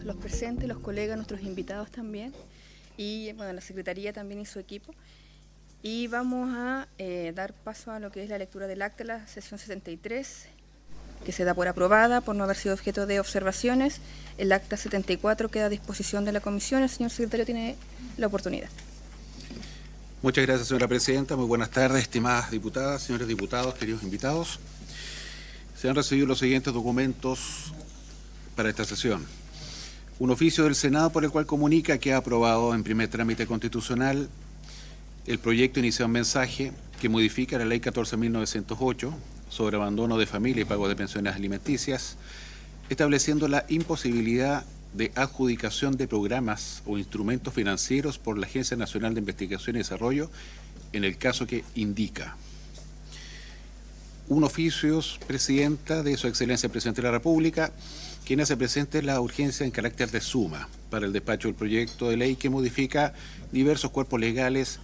los presentes, los colegas, nuestros invitados también, y bueno, la Secretaría también y su equipo. Y vamos a dar paso a lo que es la lectura del acta de la sesión 73, que se da por aprobada por no haber sido objeto de observaciones. El acta 74 queda a disposición de la comisión. El señor secretario tiene la oportunidad. Muchas gracias, señora presidenta. Muy buenas tardes, estimadas diputadas, señores diputados, queridos invitados. Se han recibido los siguientes documentos para esta sesión. Un oficio del Senado por el cual comunica que ha aprobado en primer trámite constitucional el proyecto inicia un mensaje que modifica la Ley 14.908 sobre abandono de familia y pago de pensiones alimenticias, estableciendo la imposibilidad de adjudicación de programas o instrumentos financieros por la Agencia Nacional de Investigación y Desarrollo en el caso que indica. Un oficio, Presidenta, de Su Excelencia el Presidente de la República, quien hace presente la urgencia en carácter de suma para el despacho del proyecto de ley que modifica diversos cuerpos legales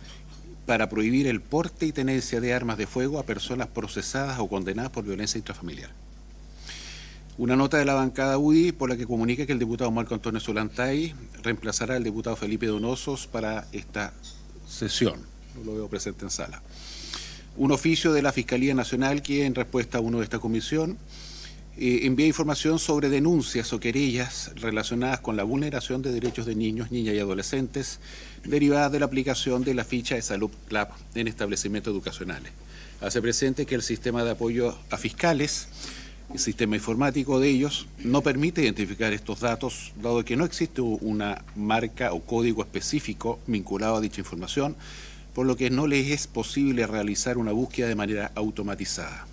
para prohibir el porte y tenencia de armas de fuego a personas procesadas o condenadas por violencia intrafamiliar. Una nota de la bancada UDI por la que comunica que el diputado Marco Antonio Solantay reemplazará al diputado Felipe Donosos para esta sesión. No lo veo presente en sala. Un oficio de la Fiscalía Nacional que, en respuesta a uno de esta comisión, envía información sobre denuncias o querellas relacionadas con la vulneración de derechos de niños, niñas y adolescentes derivadas de la aplicación de la ficha de salud CLAP en establecimientos educacionales. Hace presente que el sistema de apoyo a fiscales, el sistema informático de ellos, no permite identificar estos datos, dado que no existe una marca o código específico vinculado a dicha información, por lo que no les es posible realizar una búsqueda de manera automatizada.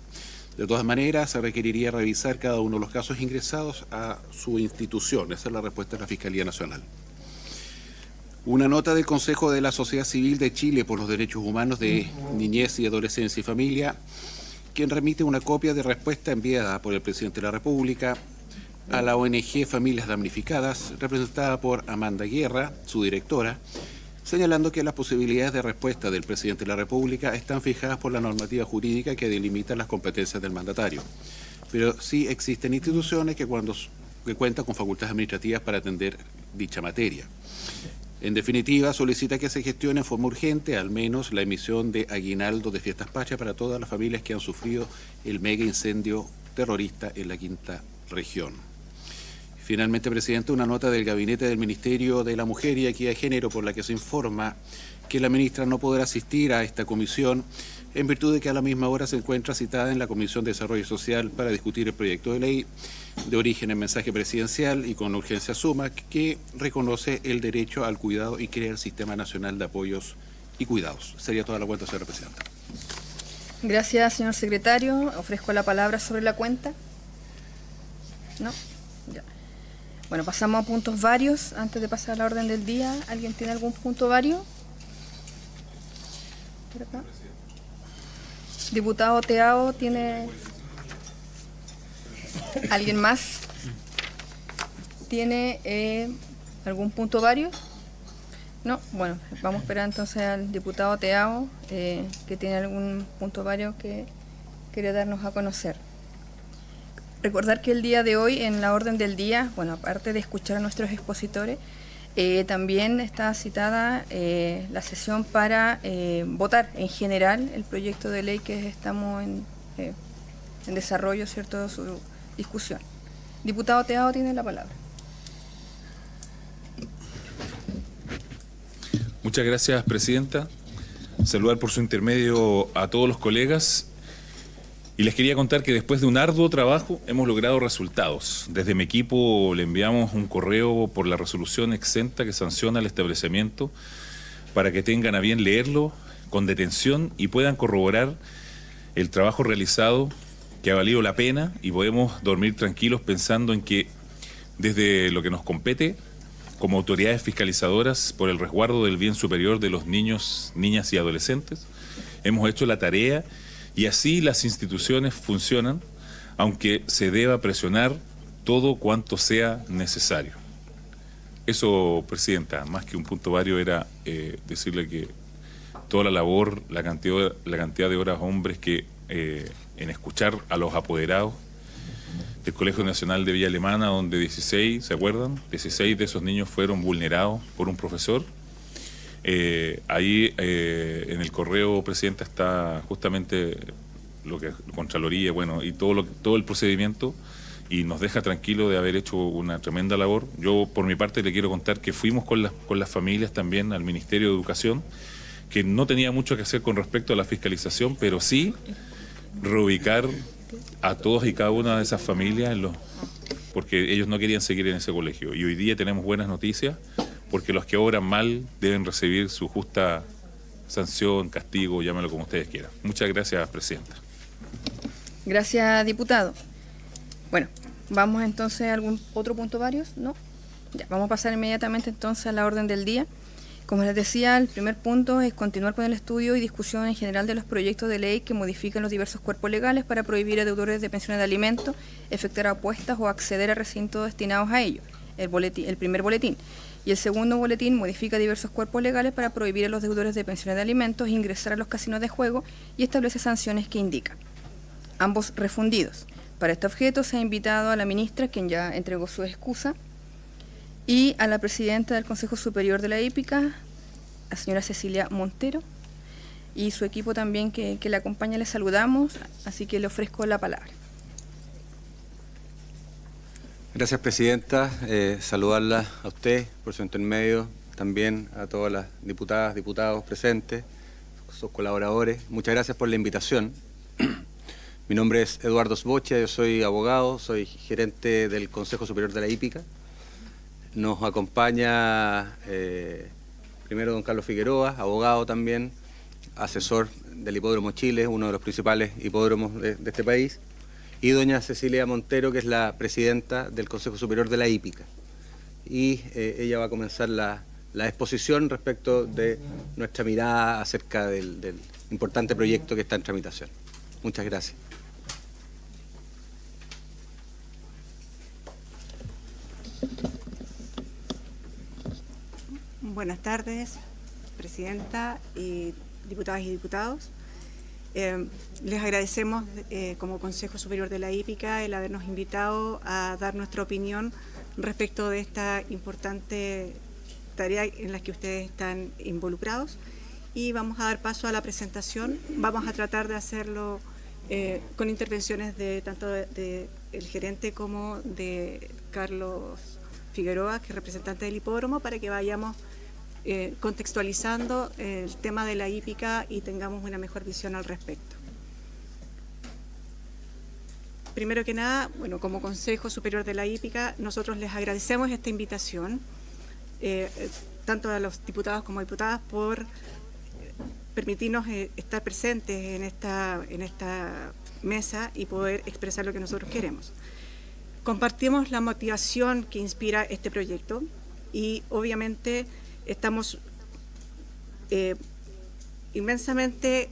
De todas maneras, se requeriría revisar cada uno de los casos ingresados a su institución. Esa es la respuesta de la Fiscalía Nacional. Una nota del Consejo de la Sociedad Civil de Chile por los Derechos Humanos de Niñez y Adolescencia y Familia, quien remite una copia de respuesta enviada por el Presidente de la República a la ONG Familias Damnificadas, representada por Amanda Guerra, su directora, señalando que las posibilidades de respuesta del Presidente de la República están fijadas por la normativa jurídica que delimita las competencias del mandatario. Pero sí existen instituciones que cuentan con facultades administrativas para atender dicha materia. En definitiva, solicita que se gestione en forma urgente al menos la emisión de aguinaldo de Fiestas Patrias para todas las familias que han sufrido el mega incendio terrorista en la Quinta Región. Finalmente, Presidente, una nota del Gabinete del Ministerio de la Mujer y Equidad de Género por la que se informa que la ministra no podrá asistir a esta comisión en virtud de que a la misma hora se encuentra citada en la Comisión de Desarrollo Social para discutir el proyecto de ley de origen en mensaje presidencial y con urgencia suma que reconoce el derecho al cuidado y crea el Sistema Nacional de Apoyos y Cuidados. Sería toda la cuenta, señora Presidenta. Gracias, señor secretario. Ofrezco la palabra sobre la cuenta. ¿No? Ya. Bueno, pasamos a puntos varios. Antes de pasar a la orden del día, ¿alguien tiene algún punto vario? ¿Por acá? Diputado Teao, ¿tiene alguien más? ¿Tiene algún punto vario? No, bueno, vamos a esperar entonces al diputado Teao, que tiene algún punto vario que quiere darnos a conocer. Recordar que el día de hoy, en la orden del día, bueno, aparte de escuchar a nuestros expositores, también está citada la sesión para votar en general el proyecto de ley que estamos en desarrollo, ¿cierto?, su discusión. Diputado Teao tiene la palabra. Muchas gracias, Presidenta. Saludar por su intermedio a todos los colegas. Y les quería contar que después de un arduo trabajo hemos logrado resultados. Desde mi equipo le enviamos un correo por la resolución exenta que sanciona el establecimiento para que tengan a bien leerlo con detención y puedan corroborar el trabajo realizado, que ha valido la pena, y podemos dormir tranquilos pensando en que desde lo que nos compete como autoridades fiscalizadoras por el resguardo del bien superior de los niños, niñas y adolescentes, hemos hecho la tarea. Y así las instituciones funcionan, aunque se deba presionar todo cuanto sea necesario. Eso, Presidenta, más que un punto vario, era decirle que toda la labor, la cantidad de horas hombres que en escuchar a los apoderados, del Colegio Nacional de Villa Alemana, donde 16, ¿se acuerdan? 16 de esos niños fueron vulnerados por un profesor. Ahí en el correo, Presidenta, está justamente lo que Contraloría, bueno, y todo el procedimiento, y nos deja tranquilo de haber hecho una tremenda labor. Yo, por mi parte, le quiero contar que fuimos con las familias también al Ministerio de Educación, que no tenía mucho que hacer con respecto a la fiscalización, pero sí reubicar a todos y cada una de esas familias porque ellos no querían seguir en ese colegio. Y hoy día tenemos buenas noticias, porque los que obran mal deben recibir su justa sanción, castigo, llámalo como ustedes quieran. Muchas gracias, Presidenta. Gracias, diputado. Bueno, vamos entonces a algún otro punto varios, ¿no? Ya, vamos a pasar inmediatamente entonces a la orden del día. Como les decía, el primer punto es continuar con el estudio y discusión en general de los proyectos de ley que modifican los diversos cuerpos legales para prohibir a deudores de pensiones de alimentos efectuar apuestas o acceder a recintos destinados a ello, el primer boletín. Y el segundo boletín modifica diversos cuerpos legales para prohibir a los deudores de pensiones de alimentos ingresar a los casinos de juego y establece sanciones que indican. Ambos refundidos. Para este objeto se ha invitado a la ministra, quien ya entregó su excusa, y a la presidenta del Consejo Superior de la Hípica, la señora Cecilia Montero, y su equipo también que la acompaña. Les saludamos, así que le ofrezco la palabra. Gracias, Presidenta. Saludarla a usted por su intermedio, también a todas las diputadas, diputados presentes, sus colaboradores. Muchas gracias por la invitación. Mi nombre es Eduardo Sbocha, yo soy abogado, soy gerente del Consejo Superior de la Hípica. Nos acompaña primero don Carlos Figueroa, abogado también, asesor del Hipódromo Chile, uno de los principales hipódromos de este país, y doña Cecilia Montero, que es la presidenta del Consejo Superior de la Hípica. Y ella va a comenzar la exposición respecto de nuestra mirada acerca del importante proyecto que está en tramitación. Muchas gracias. Buenas tardes, Presidenta y diputadas y diputados. Les agradecemos como Consejo Superior de la Hípica el habernos invitado a dar nuestra opinión respecto de esta importante tarea en la que ustedes están involucrados, y vamos a dar paso a la presentación. Vamos a tratar de hacerlo con intervenciones de tanto del gerente como de Carlos Figueroa, que es representante del hipódromo, para que vayamos contextualizando el tema de la hípica y tengamos una mejor visión al respecto. Primero que nada, bueno, como Consejo Superior de la Hípica, nosotros les agradecemos esta invitación, tanto a los diputados como diputadas, por permitirnos estar presentes en esta mesa y poder expresar lo que nosotros queremos. Compartimos la motivación que inspira este proyecto y obviamente estamos inmensamente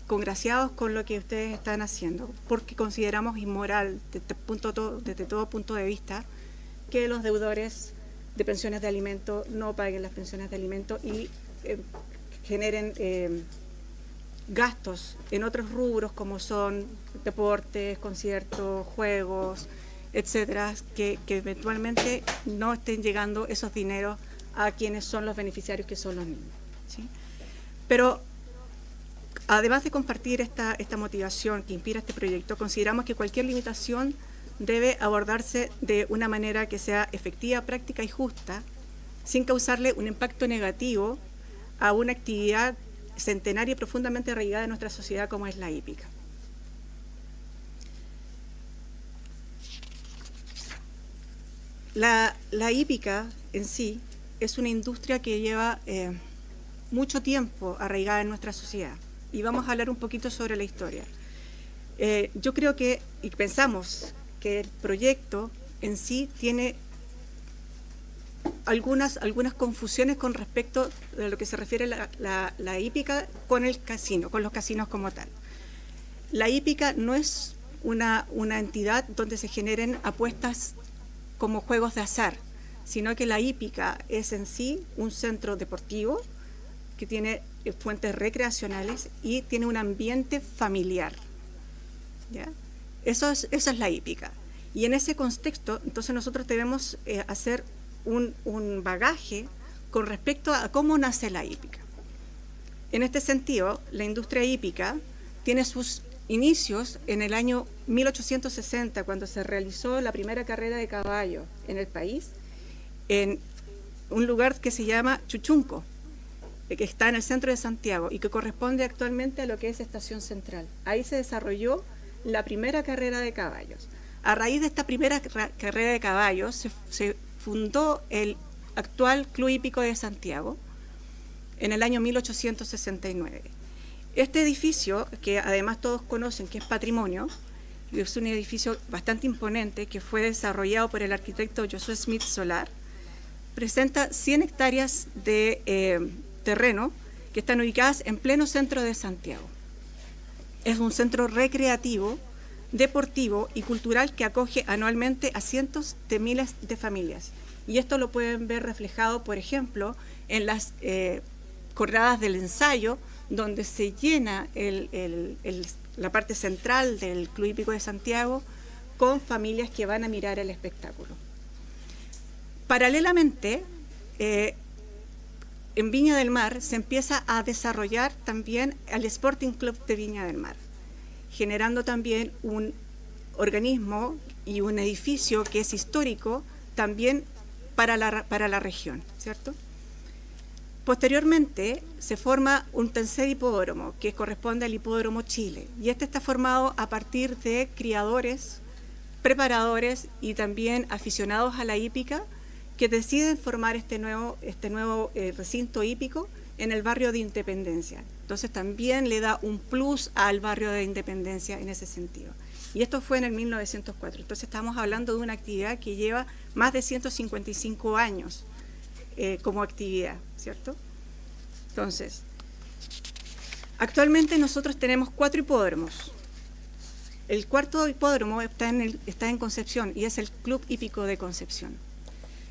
congraciados con lo que ustedes están haciendo, porque consideramos inmoral desde todo punto de vista que los deudores de pensiones de alimento no paguen las pensiones de alimento y generen gastos en otros rubros como son deportes, conciertos, juegos, etcétera, que eventualmente no estén llegando esos dineros a quienes son los beneficiarios, que son los niños, ¿sí? Pero además de compartir esta motivación que inspira este proyecto, consideramos que cualquier limitación debe abordarse de una manera que sea efectiva, práctica y justa, sin causarle un impacto negativo a una actividad centenaria y profundamente arraigada en nuestra sociedad como es la hípica. La hípica en sí es una industria que lleva mucho tiempo arraigada en nuestra sociedad, y vamos a hablar un poquito sobre la historia. Yo creo que, y pensamos que el proyecto en sí tiene algunas confusiones con respecto de lo que se refiere la hípica con el casino, con los casinos como tal. La hípica no es una entidad donde se generen apuestas como juegos de azar, sino que la hípica es en sí un centro deportivo que tiene fuentes recreacionales y tiene un ambiente familiar, ¿ya? Esa es la hípica. Y en ese contexto, entonces nosotros debemos hacer un bagaje con respecto a cómo nace la hípica. En este sentido, la industria hípica tiene sus inicios en el año 1860, cuando se realizó la primera carrera de caballo en el país, en un lugar que se llama Chuchunco, que está en el centro de Santiago y que corresponde actualmente a lo que es Estación Central. Ahí se desarrolló la primera carrera de caballos. A raíz de esta primera carrera de caballos se fundó el actual Club Hípico de Santiago en el año 1869. Este edificio, que además todos conocen que es patrimonio, y es un edificio bastante imponente que fue desarrollado por el arquitecto Josué Smith Solar, presenta 100 hectáreas de terreno que están ubicadas en pleno centro de Santiago. Es un centro recreativo, deportivo y cultural que acoge anualmente a cientos de miles de familias. Y esto lo pueden ver reflejado, por ejemplo, en las jornadas del ensayo, donde se llena la parte central del Club Hípico de Santiago con familias que van a mirar el espectáculo. Paralelamente, en Viña del Mar se empieza a desarrollar también el Sporting Club de Viña del Mar, generando también un organismo y un edificio que es histórico también para la región, ¿cierto? Posteriormente se forma un tercer hipódromo que corresponde al Hipódromo Chile, y este está formado a partir de criadores, preparadores y también aficionados a la hípica que deciden formar este nuevo recinto hípico en el barrio de Independencia. Entonces también le da un plus al barrio de Independencia en ese sentido. Y esto fue en el 1904. Entonces estamos hablando de una actividad que lleva más de 155 años como actividad, ¿cierto? Entonces, actualmente nosotros tenemos 4 hipódromos. El cuarto hipódromo está en Concepción y es el Club Hípico de Concepción.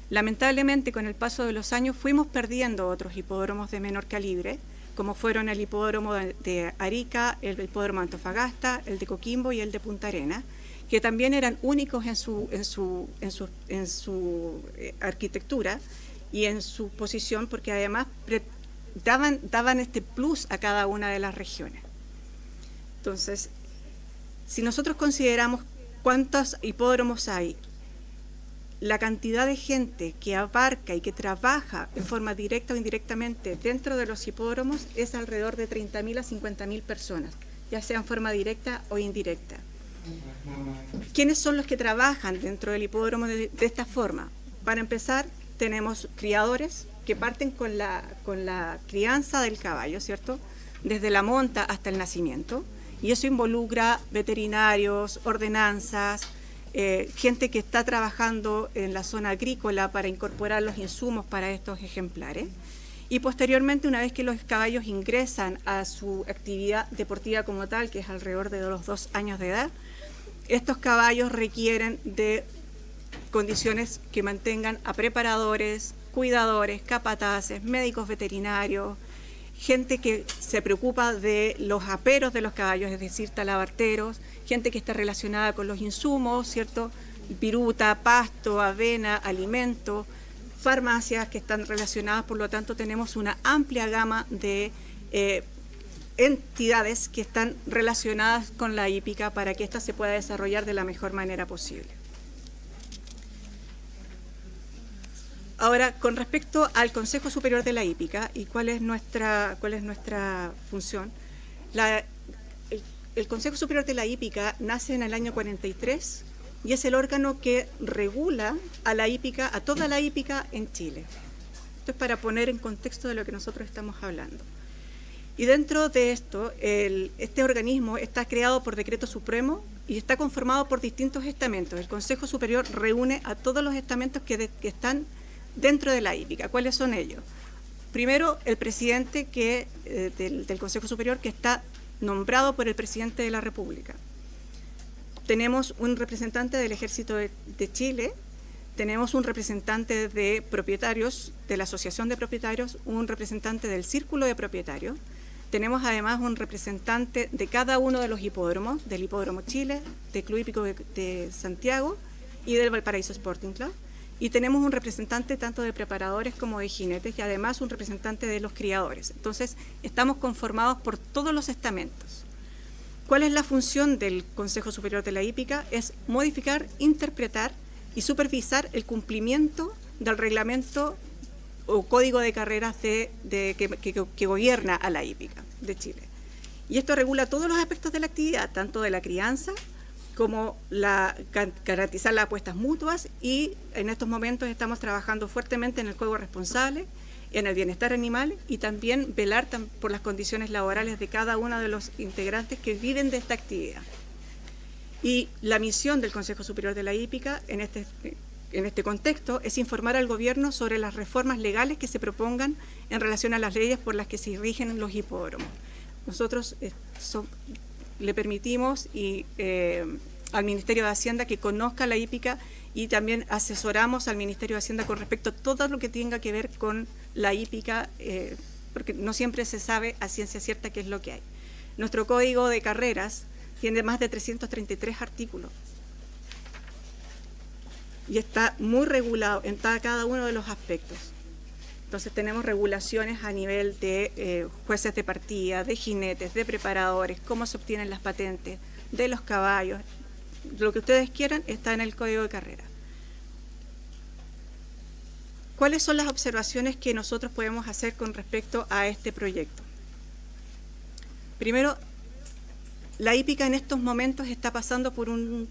Lamentablemente, con el paso de los años fuimos perdiendo otros hipódromos de menor calibre, como fueron el hipódromo de Arica, el hipódromo de Antofagasta, el de Coquimbo y el de Punta Arenas, que también eran únicos en su arquitectura y en su posición, porque además daban este plus a cada una de las regiones. Entonces, si nosotros consideramos cuántos hipódromos hay, la cantidad de gente que abarca y que trabaja en forma directa o indirectamente dentro de los hipódromos es alrededor de 30.000 a 50.000 personas, ya sea en forma directa o indirecta. ¿Quiénes son los que trabajan dentro del hipódromo de esta forma? Para empezar, tenemos criadores que parten con la crianza del caballo, ¿cierto? Desde la monta hasta el nacimiento, y eso involucra veterinarios, ordenanzas, gente que está trabajando en la zona agrícola para incorporar los insumos para estos ejemplares. Y posteriormente, una vez que los caballos ingresan a su actividad deportiva como tal, que es alrededor de los 2 años de edad, estos caballos requieren de condiciones que mantengan a preparadores, cuidadores, capataces, médicos veterinarios, gente que se preocupa de los aperos de los caballos, es decir, talabarteros, gente que está relacionada con los insumos, ¿cierto? Viruta, pasto, avena, alimento, farmacias que están relacionadas, por lo tanto tenemos una amplia gama de entidades que están relacionadas con la hípica para que ésta se pueda desarrollar de la mejor manera posible. Ahora, con respecto al Consejo Superior de la Hípica y cuál es nuestra función, el Consejo Superior de la Hípica nace en el año 43 y es el órgano que regula a la hípica, a toda la hípica en Chile. Esto es para poner en contexto de lo que nosotros estamos hablando. Y dentro de esto, este organismo está creado por decreto supremo y está conformado por distintos estamentos. El Consejo Superior reúne a todos los estamentos que están dentro de la hípica. ¿Cuáles son ellos? Primero, el presidente del Consejo Superior, que está nombrado por el presidente de la República. Tenemos un representante del Ejército de Chile, tenemos un representante de propietarios, de la Asociación de Propietarios, un representante del Círculo de Propietarios, Tenemos además un representante de cada uno de los hipódromos, del Hipódromo Chile, del Club Hípico de Santiago y del Valparaíso Sporting Club. Y tenemos un representante tanto de preparadores como de jinetes y además un representante de los criadores. Entonces, estamos conformados por todos los estamentos. ¿Cuál es la función del Consejo Superior de la Hípica? Es modificar, interpretar y supervisar el cumplimiento del reglamento o código de carreras que gobierna a la hípica de Chile. Y esto regula todos los aspectos de la actividad, tanto de la crianza como garantizar las apuestas mutuas, y en estos momentos estamos trabajando fuertemente en el juego responsable, en el bienestar animal y también velar por las condiciones laborales de cada uno de los integrantes que viven de esta actividad. Y la misión del Consejo Superior de la Hípica en este contexto es informar al gobierno sobre las reformas legales que se propongan en relación a las leyes por las que se rigen los hipódromos. Nosotros le permitimos al Ministerio de Hacienda que conozca la hípica y también asesoramos al Ministerio de Hacienda con respecto a todo lo que tenga que ver con la hípica, porque no siempre se sabe a ciencia cierta qué es lo que hay. Nuestro código de carreras tiene más de 333 artículos y está muy regulado en cada uno de los aspectos. Entonces tenemos regulaciones a nivel de jueces de partida, de jinetes, de preparadores, cómo se obtienen las patentes, de los caballos. Lo que ustedes quieran está en el Código de Carrera. ¿Cuáles son las observaciones que nosotros podemos hacer con respecto a este proyecto? Primero, la hípica en estos momentos está pasando por una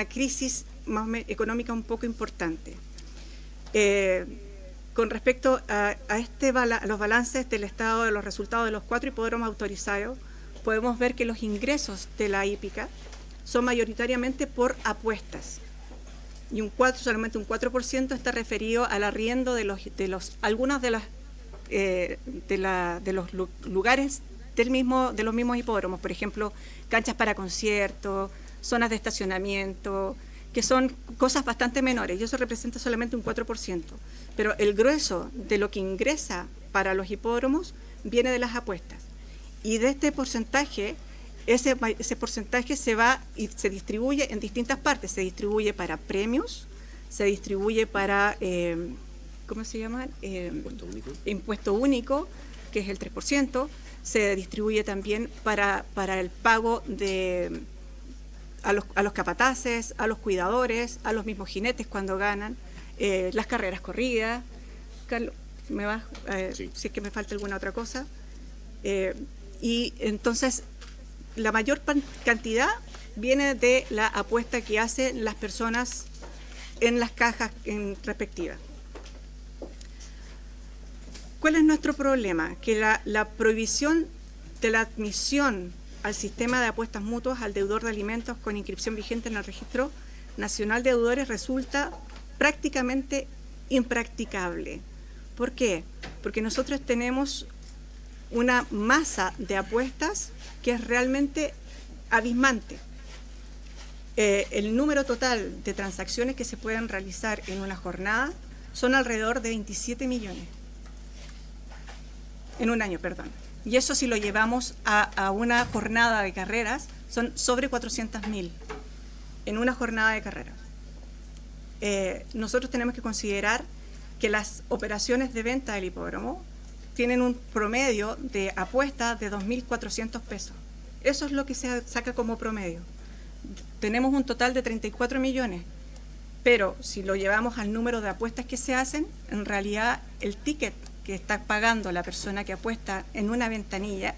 crisis económica un poco importante. Con respecto a los balances del estado de los resultados de los 4 hipódromos autorizados, podemos ver que los ingresos de la hípica son mayoritariamente por apuestas. Y solamente un 4% está referido al arriendo de los lugares de los mismos hipódromos, por ejemplo, canchas para conciertos, zonas de estacionamiento, que son cosas bastante menores, y eso representa solamente un 4%. Pero el grueso de lo que ingresa para los hipódromos viene de las apuestas. Y de este porcentaje, ese porcentaje se va y se distribuye en distintas partes. Se distribuye para premios, se distribuye para, ¿cómo se llama? Impuesto único, que es el 3%. Se distribuye también para el pago a los capataces, a los cuidadores, a los mismos jinetes cuando ganan, las carreras corridas. Carlos, ¿me vas? Sí. Si es que me falta alguna otra cosa. Y entonces, la mayor cantidad viene de la apuesta que hacen las personas en las cajas respectivas. ¿Cuál es nuestro problema? Que la prohibición de la admisión al sistema de apuestas mutuas al deudor de alimentos con inscripción vigente en el Registro Nacional de Deudores resulta prácticamente impracticable. ¿Por qué? Porque nosotros tenemos una masa de apuestas que es realmente abismante. El número total de transacciones que se pueden realizar en una jornada son alrededor de 27 millones. En un año, perdón. Y eso, si lo llevamos a una jornada de carreras, son sobre 400.000 en una jornada de carreras. Nosotros tenemos que considerar que las operaciones de venta del hipódromo tienen un promedio de apuesta de 2.400 pesos. Eso es lo que se saca como promedio. Tenemos un total de 34 millones, pero si lo llevamos al número de apuestas que se hacen, en realidad el ticket que está pagando la persona que apuesta en una ventanilla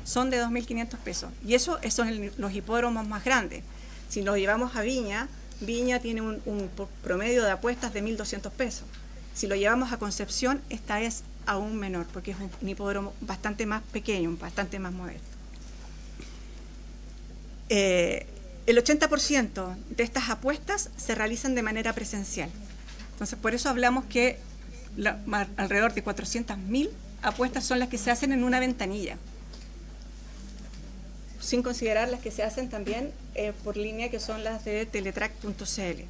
son de 2.500 pesos. Y eso son los hipódromos más grandes. Si lo llevamos a Viña, Viña tiene un promedio de apuestas de 1.200 pesos. Si lo llevamos a Concepción, esta es aún menor, porque es un hipódromo bastante más pequeño, bastante más modesto. El 80% de estas apuestas se realizan de manera presencial. Entonces, por eso hablamos que alrededor de 400.000 apuestas son las que se hacen en una ventanilla, sin considerar las que se hacen también por línea, que son las de teletrack.cl,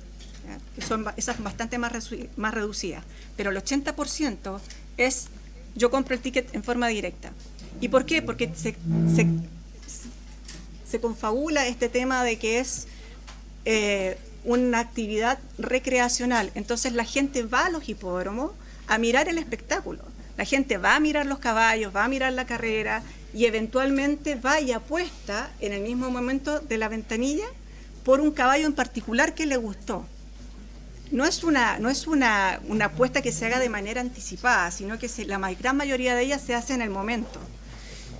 que son esas bastante más reducidas. Pero el 80% es: yo compro el ticket en forma directa. ¿Y por qué? Porque se confabula este tema de que es una actividad recreacional. Entonces la gente va a los hipódromos a mirar el espectáculo. La gente va a mirar los caballos, va a mirar la carrera y eventualmente va y apuesta en el mismo momento de la ventanilla por un caballo en particular que le gustó. No es una apuesta que se haga de manera anticipada, sino que la gran mayoría de ellas se hace en el momento.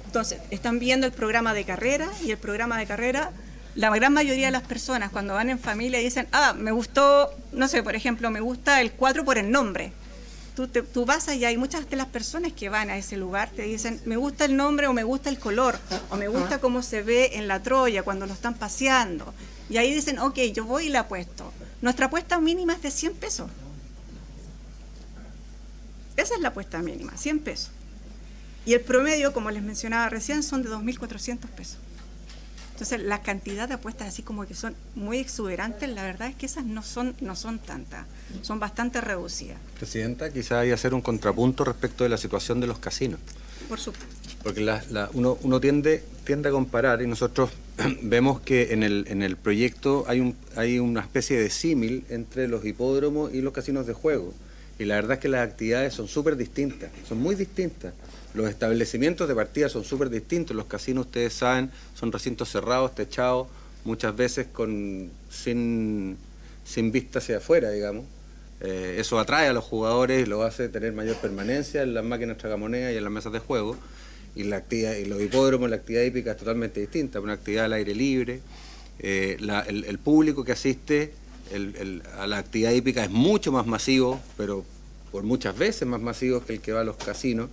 Entonces, están viendo el programa de carrera y el programa de carrera, la gran mayoría de las personas cuando van en familia dicen, me gustó, no sé, por ejemplo, me gusta el 4 por el nombre. Tú vas allá y muchas de las personas que van a ese lugar te dicen, me gusta el nombre o me gusta el color, o me gusta cómo se ve en la Troya cuando lo están paseando. Y ahí dicen, ok, yo voy y le apuesto. Nuestra apuesta mínima es de 100 pesos. Esa es la apuesta mínima, 100 pesos. Y el promedio, como les mencionaba recién, son de 2.400 pesos. Entonces, la cantidad de apuestas así como que son muy exuberantes, la verdad es que esas no son tantas, son bastante reducidas. Presidenta, quizá hay que hacer un contrapunto respecto de la situación de los casinos. Por supuesto. Porque uno tiende a comparar y nosotros vemos que en el proyecto hay una especie de símil entre los hipódromos y los casinos de juego. Y la verdad es que las actividades son súper distintas, son muy distintas. Los establecimientos de partida son súper distintos. Los casinos, ustedes saben, son recintos cerrados, techados, muchas veces sin vista hacia afuera, digamos. Eso atrae a los jugadores y lo hace tener mayor permanencia en las máquinas tragamonedas y en las mesas de juego. Y los hipódromos, la actividad hípica es totalmente distinta, una actividad al aire libre. El público que asiste a la actividad hípica es mucho más masivo, pero por muchas veces más masivo que el que va a los casinos,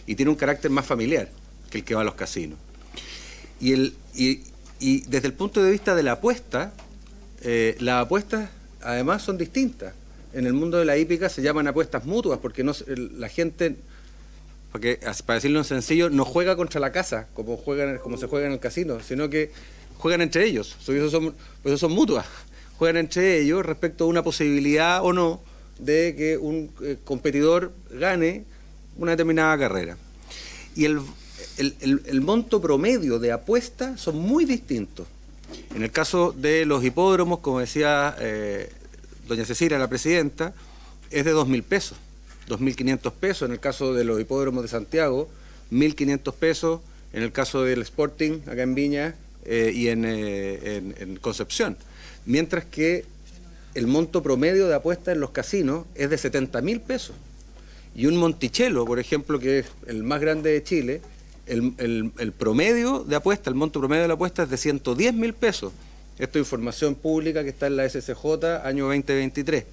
y tiene un carácter más familiar que el que va a los casinos. Y desde el punto de vista de la apuesta, las apuestas además son distintas. En el mundo de la hípica se llaman apuestas mutuas, porque la gente, para decirlo en sencillo, no juega contra la casa, como se juega en el casino, sino que juegan entre ellos, por eso son mutuas. Juegan entre ellos respecto a una posibilidad o no de que un competidor gane una determinada carrera. Y el monto promedio de apuestas son muy distintos. En el caso de los hipódromos, como decía doña Cecilia, la presidenta, es de 2.000 pesos, 2.500 pesos. En el caso de los hipódromos de Santiago, 1.500 pesos. En el caso del Sporting, acá en Viña y en Concepción. Mientras que el monto promedio de apuestas en los casinos es de 70.000 pesos. Y un Monticello, por ejemplo, que es el más grande de Chile, el promedio de apuesta, el monto promedio de la apuesta es de 110.000 pesos. Esto es información pública que está en la SCJ año 2023.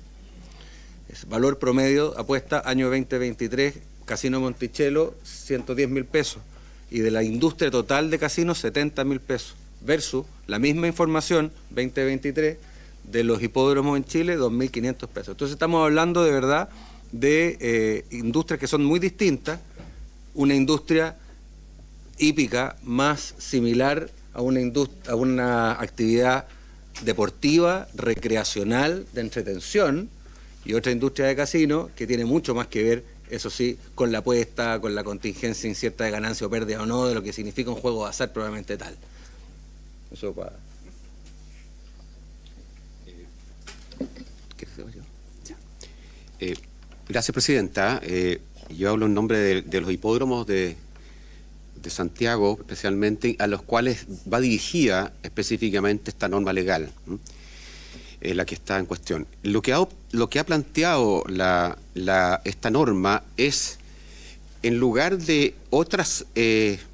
Es valor promedio, apuesta año 2023, Casino Monticello, 110.000 pesos. Y de la industria total de casinos, 70.000 pesos. Versus la misma información, 2023, de los hipódromos en Chile, 2.500 pesos. Entonces estamos hablando de verdad de industrias que son muy distintas, una industria hípica más similar a una actividad deportiva, recreacional, de entretención, y otra industria de casino que tiene mucho más que ver, eso sí, con la apuesta, con la contingencia incierta de ganancia o pérdida o no, de lo que significa un juego de azar probablemente tal. Eso para... Gracias, presidenta. Yo hablo en nombre de los hipódromos de Santiago, especialmente, a los cuales va dirigida específicamente esta norma legal, la que está en cuestión. Lo que ha planteado esta norma es, en lugar de otras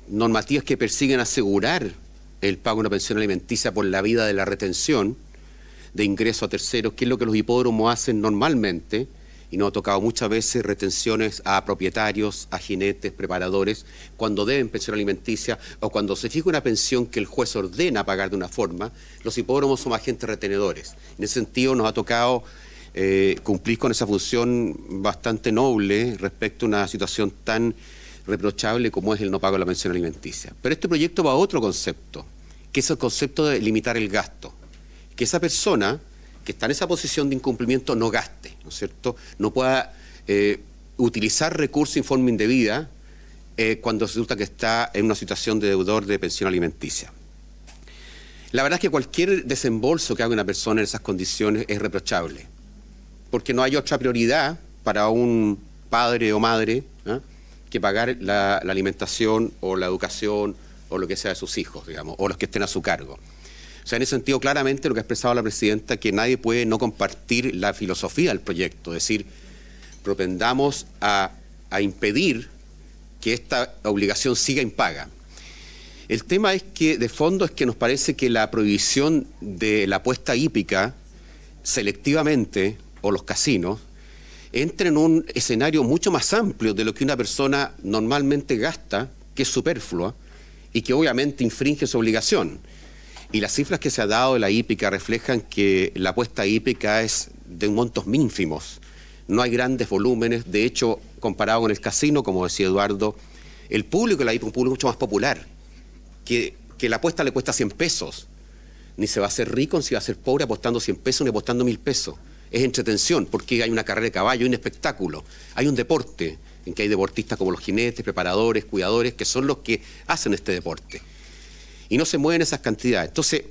normativas que persiguen asegurar el pago de una pensión alimenticia por la vida de la retención de ingreso a terceros, que es lo que los hipódromos hacen normalmente, y nos ha tocado muchas veces retenciones a propietarios, a jinetes, preparadores, cuando deben pensión alimenticia o cuando se fija una pensión que el juez ordena pagar de una forma. Los hipódromos son agentes retenedores. En ese sentido nos ha tocado cumplir con esa función bastante noble respecto a una situación tan reprochable como es el no pago de la pensión alimenticia. Pero este proyecto va a otro concepto, que es el concepto de limitar el gasto. Que esa persona que está en esa posición de incumplimiento no gaste, ¿no es cierto? No pueda utilizar recursos en forma indebida cuando resulta que está en una situación de deudor de pensión alimenticia. La verdad es que cualquier desembolso que haga una persona en esas condiciones es reprochable, porque no hay otra prioridad para un padre o madre que pagar la alimentación o la educación o lo que sea de sus hijos, digamos, o los que estén a su cargo. O sea, en ese sentido, claramente lo que ha expresado la presidenta, que nadie puede no compartir la filosofía del proyecto, es decir, propendamos a impedir que esta obligación siga impaga. El tema es que, de fondo, es que nos parece que la prohibición de la apuesta hípica selectivamente, o los casinos, entra en un escenario mucho más amplio de lo que una persona normalmente gasta, que es superflua, y que obviamente infringe su obligación. Y las cifras que se ha dado de la hípica reflejan que la apuesta hípica es de montos ínfimos. No hay grandes volúmenes. De hecho, comparado con el casino, como decía Eduardo, el público de la hípica es un público mucho más popular. Que la apuesta le cuesta 100 pesos. Ni se va a hacer rico ni se va a hacer pobre apostando 100 pesos ni apostando 1000 pesos. Es entretención, porque hay una carrera de caballo, hay un espectáculo, hay un deporte en que hay deportistas como los jinetes, preparadores, cuidadores, que son los que hacen este deporte. Y no se mueven esas cantidades. Entonces,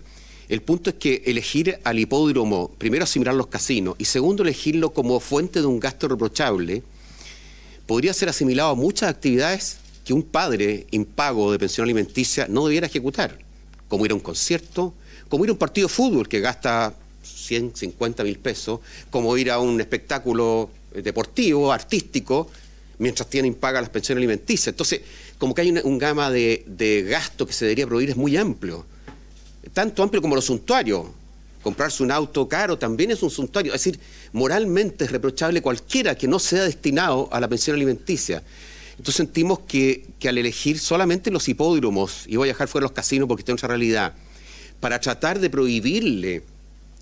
el punto es que elegir al hipódromo, primero asimilar los casinos, y segundo elegirlo como fuente de un gasto reprochable, podría ser asimilado a muchas actividades que un padre impago de pensión alimenticia no debiera ejecutar, como ir a un concierto, como ir a un partido de fútbol que gasta 150 mil pesos, como ir a un espectáculo deportivo, artístico, mientras tienen impaga las pensiones alimenticias. Entonces, como que hay un gama de gasto que se debería prohibir, es muy amplio, tanto amplio como los suntuarios. Comprarse un auto caro también es un suntuario. Es decir, moralmente es reprochable cualquiera que no sea destinado a la pensión alimenticia. Entonces sentimos que al elegir solamente los hipódromos, y voy a dejar fuera los casinos porque esta es nuestra realidad, para tratar de prohibirle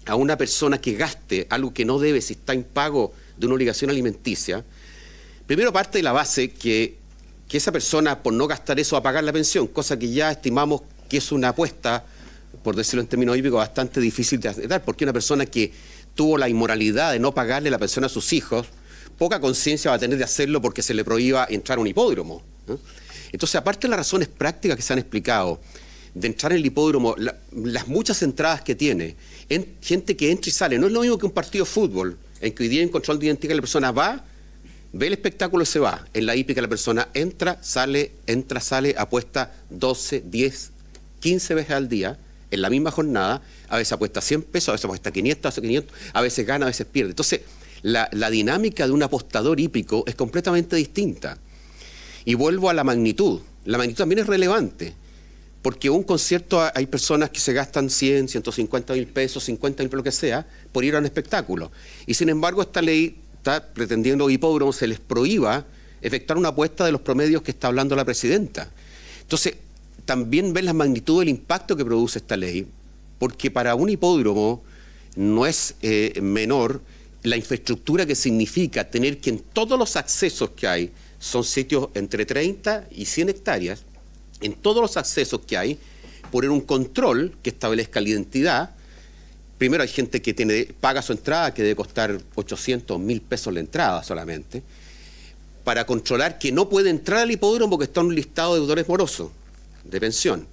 a una persona que gaste algo que no debe si está impago de una obligación alimenticia, primero parte de la base que esa persona, por no gastar eso, va a pagar la pensión, cosa que ya estimamos que es una apuesta, por decirlo en términos hípicos, bastante difícil de dar, porque una persona que tuvo la inmoralidad de no pagarle la pensión a sus hijos, poca conciencia va a tener de hacerlo porque se le prohíba entrar a un hipódromo, ¿no? Entonces, aparte de las razones prácticas que se han explicado, de entrar en el hipódromo, las muchas entradas que tiene, gente que entra y sale, no es lo mismo que un partido de fútbol, en que hoy día en control de identidad la persona va, ve el espectáculo y se va. En la hípica la persona entra, sale, apuesta 12, 10, 15 veces al día, en la misma jornada, a veces apuesta 100 pesos, a veces apuesta 500, a veces 500, a veces gana, a veces pierde. Entonces, la dinámica de un apostador hípico es completamente distinta. Y vuelvo a la magnitud. La magnitud también es relevante, porque un concierto hay personas que se gastan 100, 150 mil pesos, 50 mil, lo que sea, por ir a un espectáculo. Y sin embargo, esta ley está pretendiendo que hipódromos se les prohíba efectuar una apuesta de los promedios que está hablando la presidenta. Entonces, también ven la magnitud del impacto que produce esta ley, porque para un hipódromo no es menor la infraestructura que significa tener que en todos los accesos que hay, son sitios entre 30 y 100 hectáreas, en todos los accesos que hay, poner un control que establezca la identidad. Primero hay gente que paga su entrada, que debe costar 800, 1000 pesos la entrada solamente, para controlar que no puede entrar al hipódromo porque está en un listado de deudores morosos de pensión.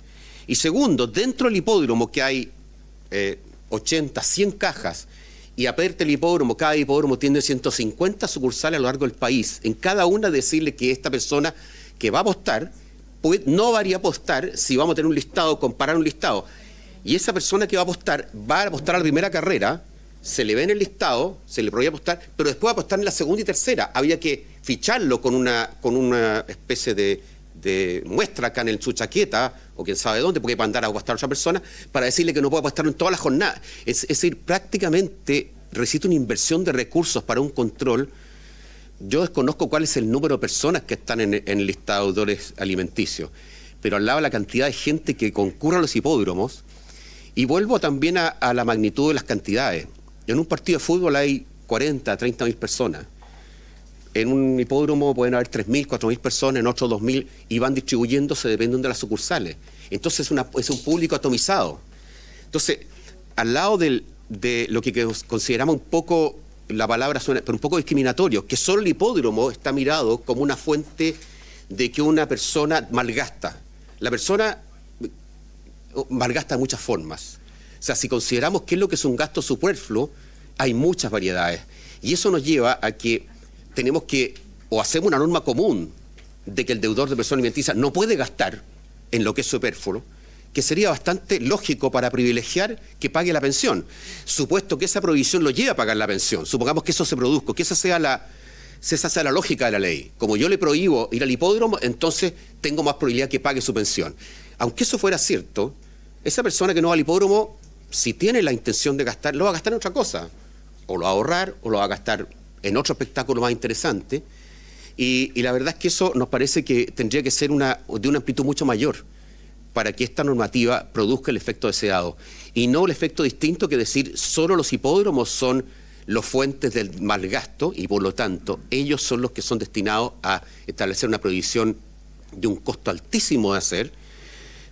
Y segundo, dentro del hipódromo que hay 80, 100 cajas, y aparte el hipódromo, cada hipódromo tiene 150 sucursales a lo largo del país, en cada una decirle que esta persona que va a apostar, no va a ir a apostar si vamos a tener un listado, comparar un listado. Y esa persona que va a apostar a la primera carrera, se le ve en el listado, se le prohíbe apostar, pero después va a apostar en la segunda y tercera. Había que ficharlo con una especie de muestra acá en su chaqueta, o quién sabe dónde, porque va a andar a apostar a otra persona, para decirle que no puede apostar en toda la jornada. Es decir, prácticamente recita una inversión de recursos para un control. Yo desconozco cuál es el número de personas que están en el listado de deudores alimenticios, pero al lado de la cantidad de gente que concurre a los hipódromos, y vuelvo también a la magnitud de las cantidades. En un partido de fútbol hay 40, 30 mil personas. En un hipódromo pueden haber 3.000, 4.000 personas, en otros 2.000, y van distribuyéndose dependiendo de las sucursales. Entonces es un público atomizado. Entonces, al lado de lo que consideramos un poco, la palabra suena, pero un poco discriminatorio, que solo el hipódromo está mirado como una fuente de que una persona malgasta. La persona malgasta de muchas formas. O sea, si consideramos qué es lo que es un gasto superfluo, hay muchas variedades. Y eso nos lleva a que tenemos que, o hacemos una norma común de que el deudor de persona alimenticia no puede gastar en lo que es superfluo, que sería bastante lógico para privilegiar que pague la pensión. Supuesto que esa prohibición lo lleve a pagar la pensión, supongamos que eso se produzca, que esa sea la lógica de la ley. Como yo le prohíbo ir al hipódromo, entonces tengo más probabilidad que pague su pensión. Aunque eso fuera cierto, esa persona que no va al hipódromo, si tiene la intención de gastar, lo va a gastar en otra cosa. O lo va a ahorrar, o lo va a gastar en otro espectáculo más interesante. Y la verdad es que eso nos parece que tendría que ser de una amplitud mucho mayor para que esta normativa produzca el efecto deseado. Y no el efecto distinto que decir solo los hipódromos son los fuentes del mal gasto y por lo tanto ellos son los que son destinados a establecer una prohibición de un costo altísimo de hacer,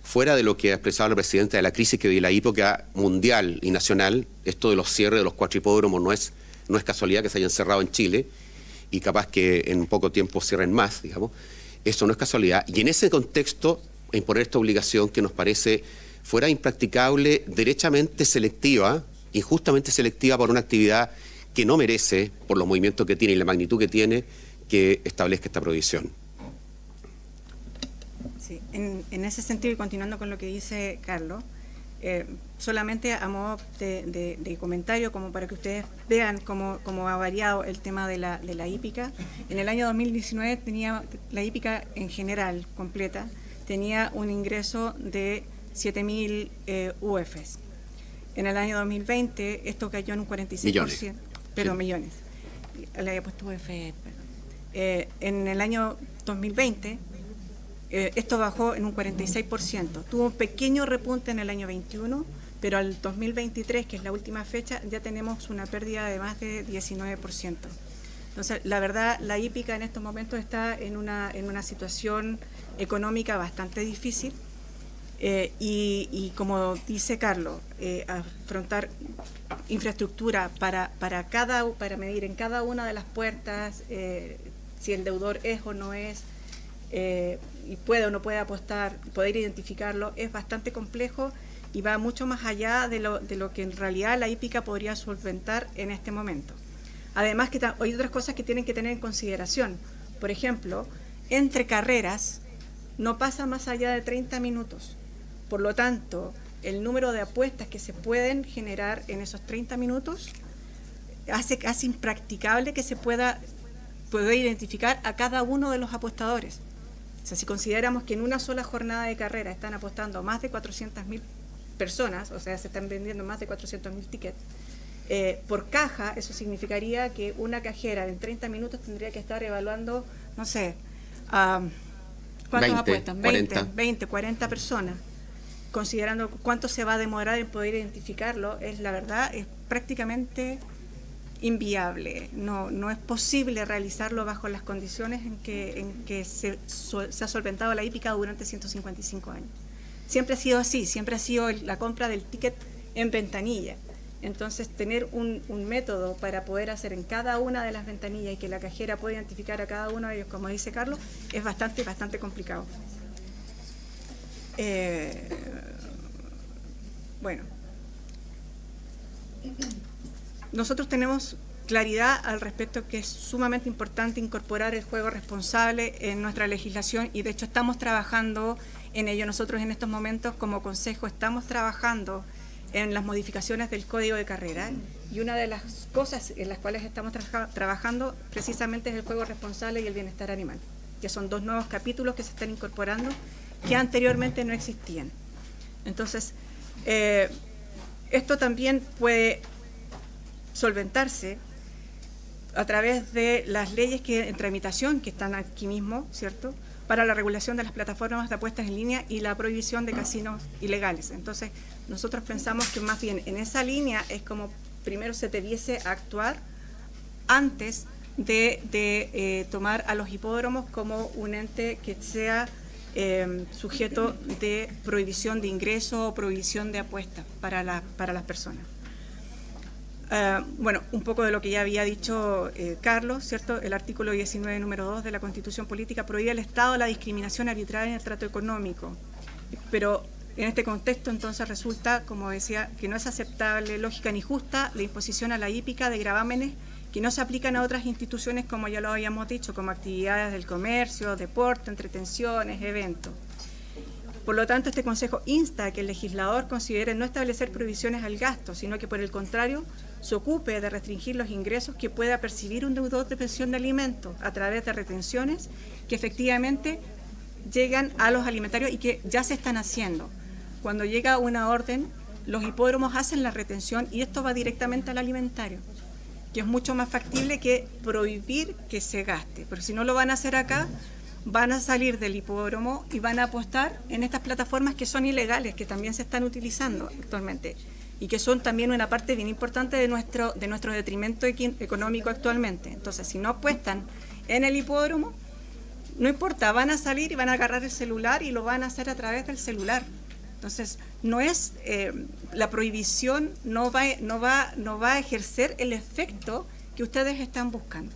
fuera de lo que ha expresado la presidenta de la crisis que vive la época mundial y nacional. Esto de los cierres de los 4 hipódromos no es casualidad que se hayan cerrado en Chile y capaz que en poco tiempo cierren más, digamos. Eso no es casualidad. Y en ese contexto, imponer esta obligación que nos parece fuera impracticable, derechamente selectiva, injustamente selectiva por una actividad que no merece, por los movimientos que tiene y la magnitud que tiene, que establezca esta prohibición. Sí, en ese sentido, y continuando con lo que dice Carlos, solamente a modo de comentario, como para que ustedes vean cómo ha variado el tema de la hípica. En el año 2019 tenía la hípica en general, completa, tenía un ingreso de 7.000 UFs. En el año 2020 esto cayó en un 46%. Millones. Pero Sí. millones. Le había puesto UF, perdón. En el año 2020 esto bajó en un 46%. Tuvo un pequeño repunte en el año 21, pero al 2023, que es la última fecha, ya tenemos una pérdida de más de 19%. Entonces, la verdad, la hípica en estos momentos está en una situación económica bastante difícil y como dice Carlos, afrontar infraestructura para medir en cada una de las puertas si el deudor es o no es, y puede o no puede apostar, poder identificarlo, es bastante complejo y va mucho más allá de lo que en realidad la hípica podría solventar en este momento. Además que hay otras cosas que tienen que tener en consideración. Por ejemplo, entre carreras no pasa más allá de 30 minutos. Por lo tanto, el número de apuestas que se pueden generar en esos 30 minutos hace casi impracticable que se pueda poder identificar a cada uno de los apostadores. O sea, si consideramos que en una sola jornada de carrera están apostando más de 400.000 personas, o sea, se están vendiendo más de 400.000 tickets, por caja, eso significaría que una cajera en 30 minutos tendría que estar evaluando, no sé, ¿cuántos apuestan? 20, 40 personas. Considerando cuánto se va a demorar en poder identificarlo, la verdad es prácticamente inviable. No es posible realizarlo bajo las condiciones en que se ha solventado la hípica durante 155 años. Siempre ha sido así, siempre ha sido la compra del ticket en ventanilla. Entonces, tener un método para poder hacer en cada una de las ventanillas y que la cajera pueda identificar a cada uno de ellos, como dice Carlos, es bastante complicado. Bueno, nosotros tenemos claridad al respecto que es sumamente importante incorporar el juego responsable en nuestra legislación y de hecho estamos trabajando en ello. Nosotros en estos momentos como Consejo estamos trabajando en las modificaciones del Código de Carrera y una de las cosas en las cuales estamos trabajando precisamente es el juego responsable y el bienestar animal, que son 2 nuevos capítulos que se están incorporando que anteriormente no existían. Entonces, esto también puede solventarse a través de las leyes en tramitación que están aquí mismo, ¿cierto?, para la regulación de las plataformas de apuestas en línea y la prohibición de casinos ilegales. Entonces, nosotros pensamos que más bien en esa línea es como primero se debiese actuar antes de tomar a los hipódromos como un ente que sea sujeto de prohibición de ingreso o prohibición de apuestas para las personas. Bueno, un poco de lo que ya había dicho Carlos, ¿cierto? El artículo 19, número 2 de la Constitución Política prohíbe al Estado la discriminación arbitraria en el trato económico. Pero en este contexto, entonces, resulta, como decía, que no es aceptable, lógica ni justa la imposición a la hípica de gravámenes que no se aplican a otras instituciones, como ya lo habíamos dicho, como actividades del comercio, deporte, entretenciones, eventos. Por lo tanto, este Consejo insta a que el legislador considere no establecer prohibiciones al gasto, sino que, por el contrario, se ocupe de restringir los ingresos que pueda percibir un deudor de pensión de alimentos a través de retenciones que efectivamente llegan a los alimentarios y que ya se están haciendo. Cuando llega una orden, los hipódromos hacen la retención y esto va directamente al alimentario, que es mucho más factible que prohibir que se gaste, porque si no lo van a hacer acá, van a salir del hipódromo y van a apostar en estas plataformas que son ilegales, que también se están utilizando actualmente y que son también una parte bien importante de nuestro detrimento económico actualmente. Entonces, si no apuestan en el hipódromo, no importa, van a salir y van a agarrar el celular y lo van a hacer a través del celular. Entonces, no es la prohibición no va a ejercer el efecto que ustedes están buscando.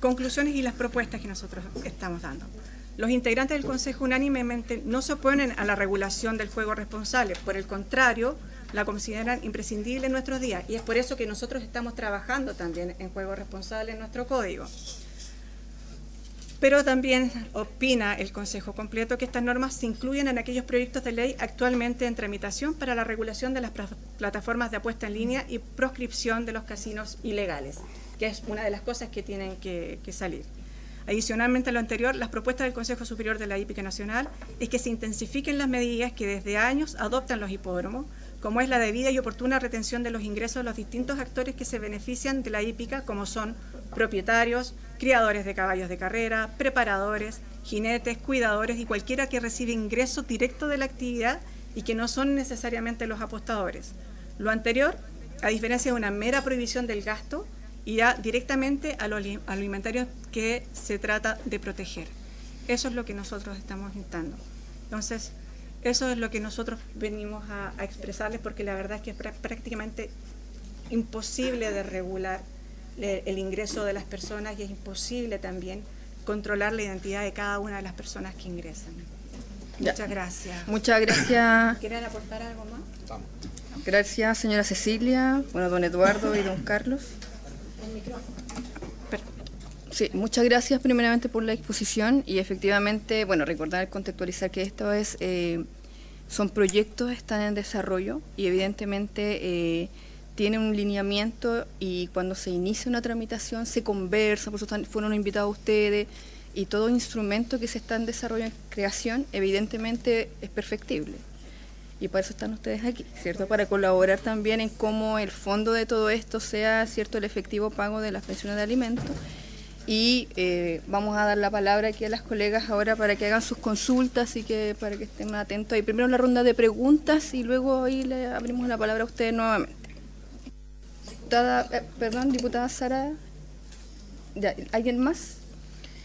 Conclusiones y las propuestas que nosotros estamos dando. Los integrantes del Consejo unánimemente no se oponen a la regulación del juego responsable, por el contrario, la consideran imprescindible en nuestros días y es por eso que nosotros estamos trabajando también en juego responsable en nuestro código. Pero también opina el Consejo completo que estas normas se incluyen en aquellos proyectos de ley actualmente en tramitación para la regulación de las plataformas de apuesta en línea y proscripción de los casinos ilegales, que es una de las cosas que tienen que salir. Adicionalmente a lo anterior, las propuestas del Consejo Superior de la Hípica Nacional es que se intensifiquen las medidas que desde años adoptan los hipódromos, como es la debida y oportuna retención de los ingresos de los distintos actores que se benefician de la hípica, como son propietarios, criadores de caballos de carrera, preparadores, jinetes, cuidadores y cualquiera que recibe ingreso directo de la actividad y que no son necesariamente los apostadores. Lo anterior, a diferencia de una mera prohibición del gasto, irá directamente a los alimentarios que se trata de proteger. Eso es lo que nosotros estamos intentando. Entonces, eso es lo que nosotros venimos a expresarles, porque la verdad es que es prácticamente imposible de regular el ingreso de las personas y es imposible también controlar la identidad de cada una de las personas que ingresan. Ya. Muchas gracias. Muchas gracias. ¿Quieren aportar algo más? Gracias, señora Cecilia, bueno, don Eduardo y don Carlos. Sí, muchas gracias primeramente por la exposición y efectivamente, bueno, recordar, contextualizar que esto es, son proyectos, están en desarrollo y evidentemente tienen un lineamiento y cuando se inicia una tramitación se conversa, por eso fueron invitados ustedes y todo instrumento que se está en desarrollo, en creación, evidentemente es perfectible. Y para eso están ustedes aquí, ¿cierto? Para colaborar también en cómo el fondo de todo esto sea, ¿cierto?, el efectivo pago de las pensiones de alimentos. Y vamos a dar la palabra aquí a las colegas ahora para que hagan sus consultas y que para que estén atentos. Y primero la ronda de preguntas y luego ahí le abrimos la palabra a ustedes nuevamente. Diputada Sara. Ya, ¿alguien más?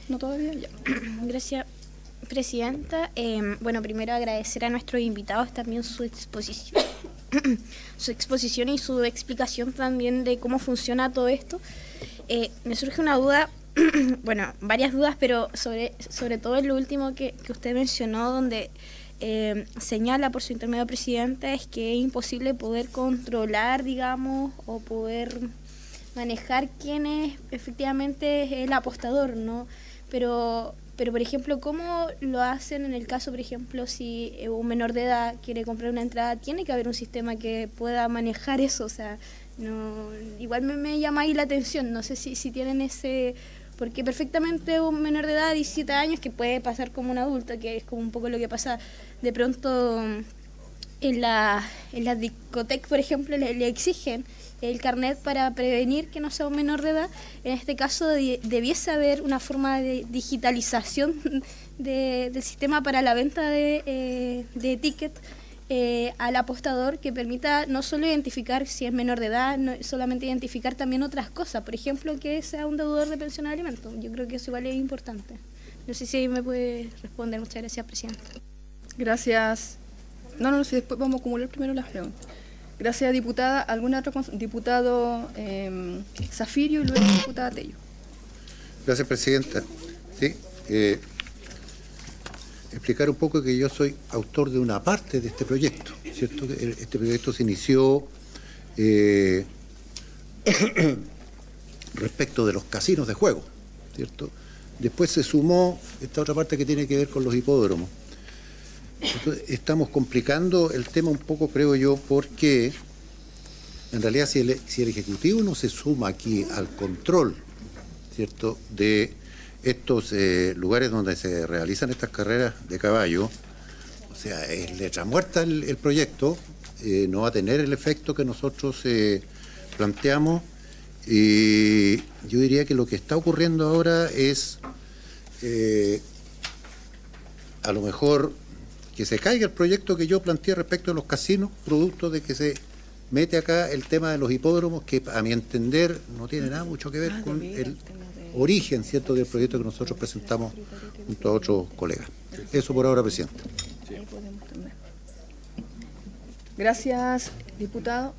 ¿No todavía? Ya. Gracias, Presidenta. Bueno, primero agradecer a nuestros invitados también su exposición, y su explicación también de cómo funciona todo esto. Me surge una duda, bueno, varias dudas, pero sobre todo en lo último que usted mencionó, donde señala por su intermedio, Presidenta, es que es imposible poder controlar, digamos, o poder manejar quién es efectivamente el apostador, ¿no? Pero por ejemplo, ¿cómo lo hacen en el caso, por ejemplo, si un menor de edad quiere comprar una entrada? Tiene que haber un sistema que pueda manejar eso, o sea, no, igual me llama ahí la atención, no sé si tienen ese, porque perfectamente un menor de edad de 17 años que puede pasar como un adulto, que es como un poco lo que pasa de pronto en la discoteca, por ejemplo, le exigen el carnet para prevenir que no sea un menor de edad. En este caso debiese haber una forma de digitalización del sistema para la venta de ticket al apostador, que permita no solo identificar si es menor de edad, no solamente identificar también otras cosas, por ejemplo, que sea un deudor de pensión de alimentos. Yo creo que eso igual es importante. No sé si me puede responder. Muchas gracias, Presidenta. Gracias. No, si después vamos a acumular primero las preguntas. Gracias, diputada. ¿Algún otro diputado Zafirio y luego diputada Tello? Gracias, presidenta. Sí, explicar un poco que yo soy autor de una parte de este proyecto, ¿cierto? Este proyecto se inició respecto de los casinos de juego, ¿cierto? Después se sumó esta otra parte que tiene que ver con los hipódromos. Entonces, estamos complicando el tema un poco, creo yo, porque en realidad si el Ejecutivo no se suma aquí al control, ¿cierto?, de estos lugares donde se realizan estas carreras de caballo, o sea, es letra muerta el proyecto, no va a tener el efecto que nosotros planteamos, y yo diría que lo que está ocurriendo ahora es a lo mejor que se caiga el proyecto que yo planteé respecto a los casinos, producto de que se mete acá el tema de los hipódromos, que a mi entender no tiene nada mucho que ver con el origen, ¿cierto?, del proyecto que nosotros presentamos junto a otros colegas. Eso por ahora, presidente. Gracias, diputado.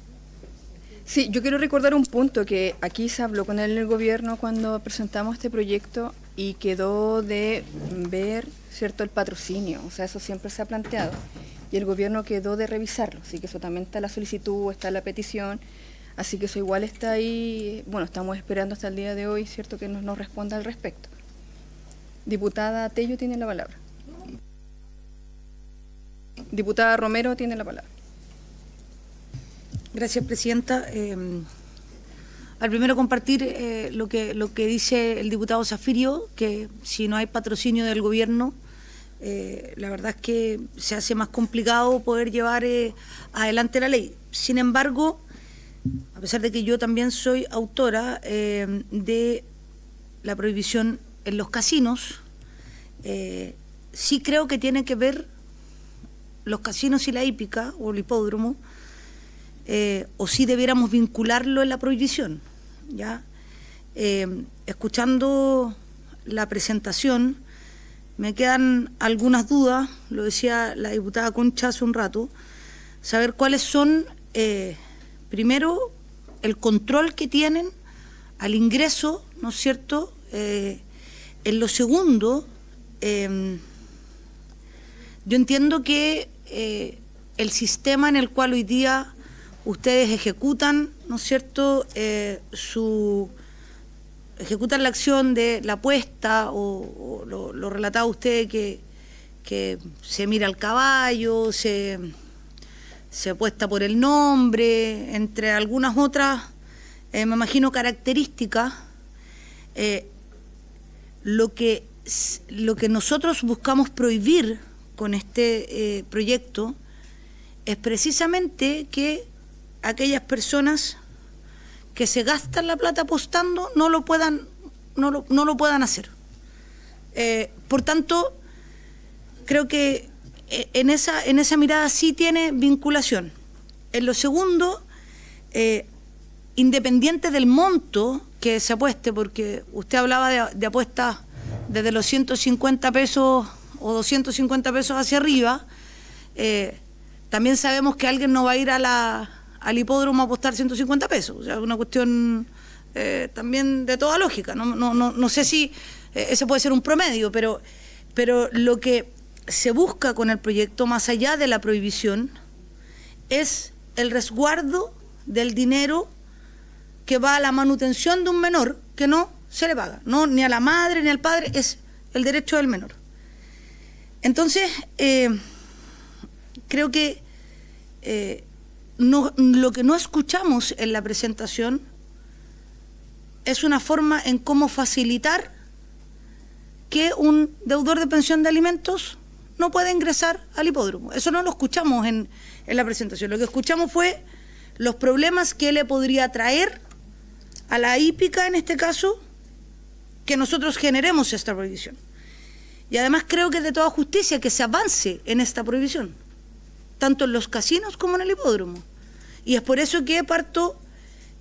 Sí, yo quiero recordar un punto que aquí se habló con el gobierno cuando presentamos este proyecto y quedó de ver, ¿cierto?, el patrocinio. O sea, eso siempre se ha planteado y el gobierno quedó de revisarlo. Así que eso también está la solicitud, está la petición. Así que eso igual está ahí. Bueno, estamos esperando hasta el día de hoy, ¿cierto?, que nos responda al respecto. Diputada Tello tiene la palabra. Diputada Romero tiene la palabra. Gracias, presidenta. Al primero compartir lo que dice el diputado Zafirio, que si no hay patrocinio del gobierno, la verdad es que se hace más complicado poder llevar adelante la ley. Sin embargo, a pesar de que yo también soy autora de la prohibición en los casinos, sí creo que tiene que ver los casinos y la hípica o el hipódromo, o si debiéramos vincularlo en la prohibición, ¿ya? Escuchando la presentación, me quedan algunas dudas, lo decía la diputada Concha hace un rato, saber cuáles son, primero, el control que tienen al ingreso, ¿no es cierto? En lo segundo, yo entiendo que el sistema en el cual hoy día ustedes ejecutan, ¿no es cierto?, ejecutan la acción de la apuesta, o lo relataba usted, que se mira al caballo, se apuesta por el nombre, entre algunas otras, me imagino, características. Lo que nosotros buscamos prohibir con este proyecto es precisamente que aquellas personas que se gastan la plata apostando no lo puedan hacer. Por tanto, creo que en esa mirada sí tiene vinculación. En lo segundo, independiente del monto que se apueste, porque usted hablaba de apuestas desde los 150 pesos o 250 pesos hacia arriba, también sabemos que alguien no va a ir al hipódromo a apostar 150 pesos. O sea, es una cuestión también de toda lógica. No sé si ese puede ser un promedio, pero lo que se busca con el proyecto, más allá de la prohibición, es el resguardo del dinero que va a la manutención de un menor que no se le paga, no ni a la madre ni al padre, es el derecho del menor. Entonces, creo que lo que no escuchamos en la presentación es una forma en cómo facilitar que un deudor de pensión de alimentos no pueda ingresar al hipódromo. Eso no lo escuchamos en la presentación. Lo que escuchamos fue los problemas que le podría traer a la hípica, en este caso, que nosotros generemos esta prohibición. Y además creo que es de toda justicia que se avance en esta prohibición, tanto en los casinos como en el hipódromo. Y es por eso que parto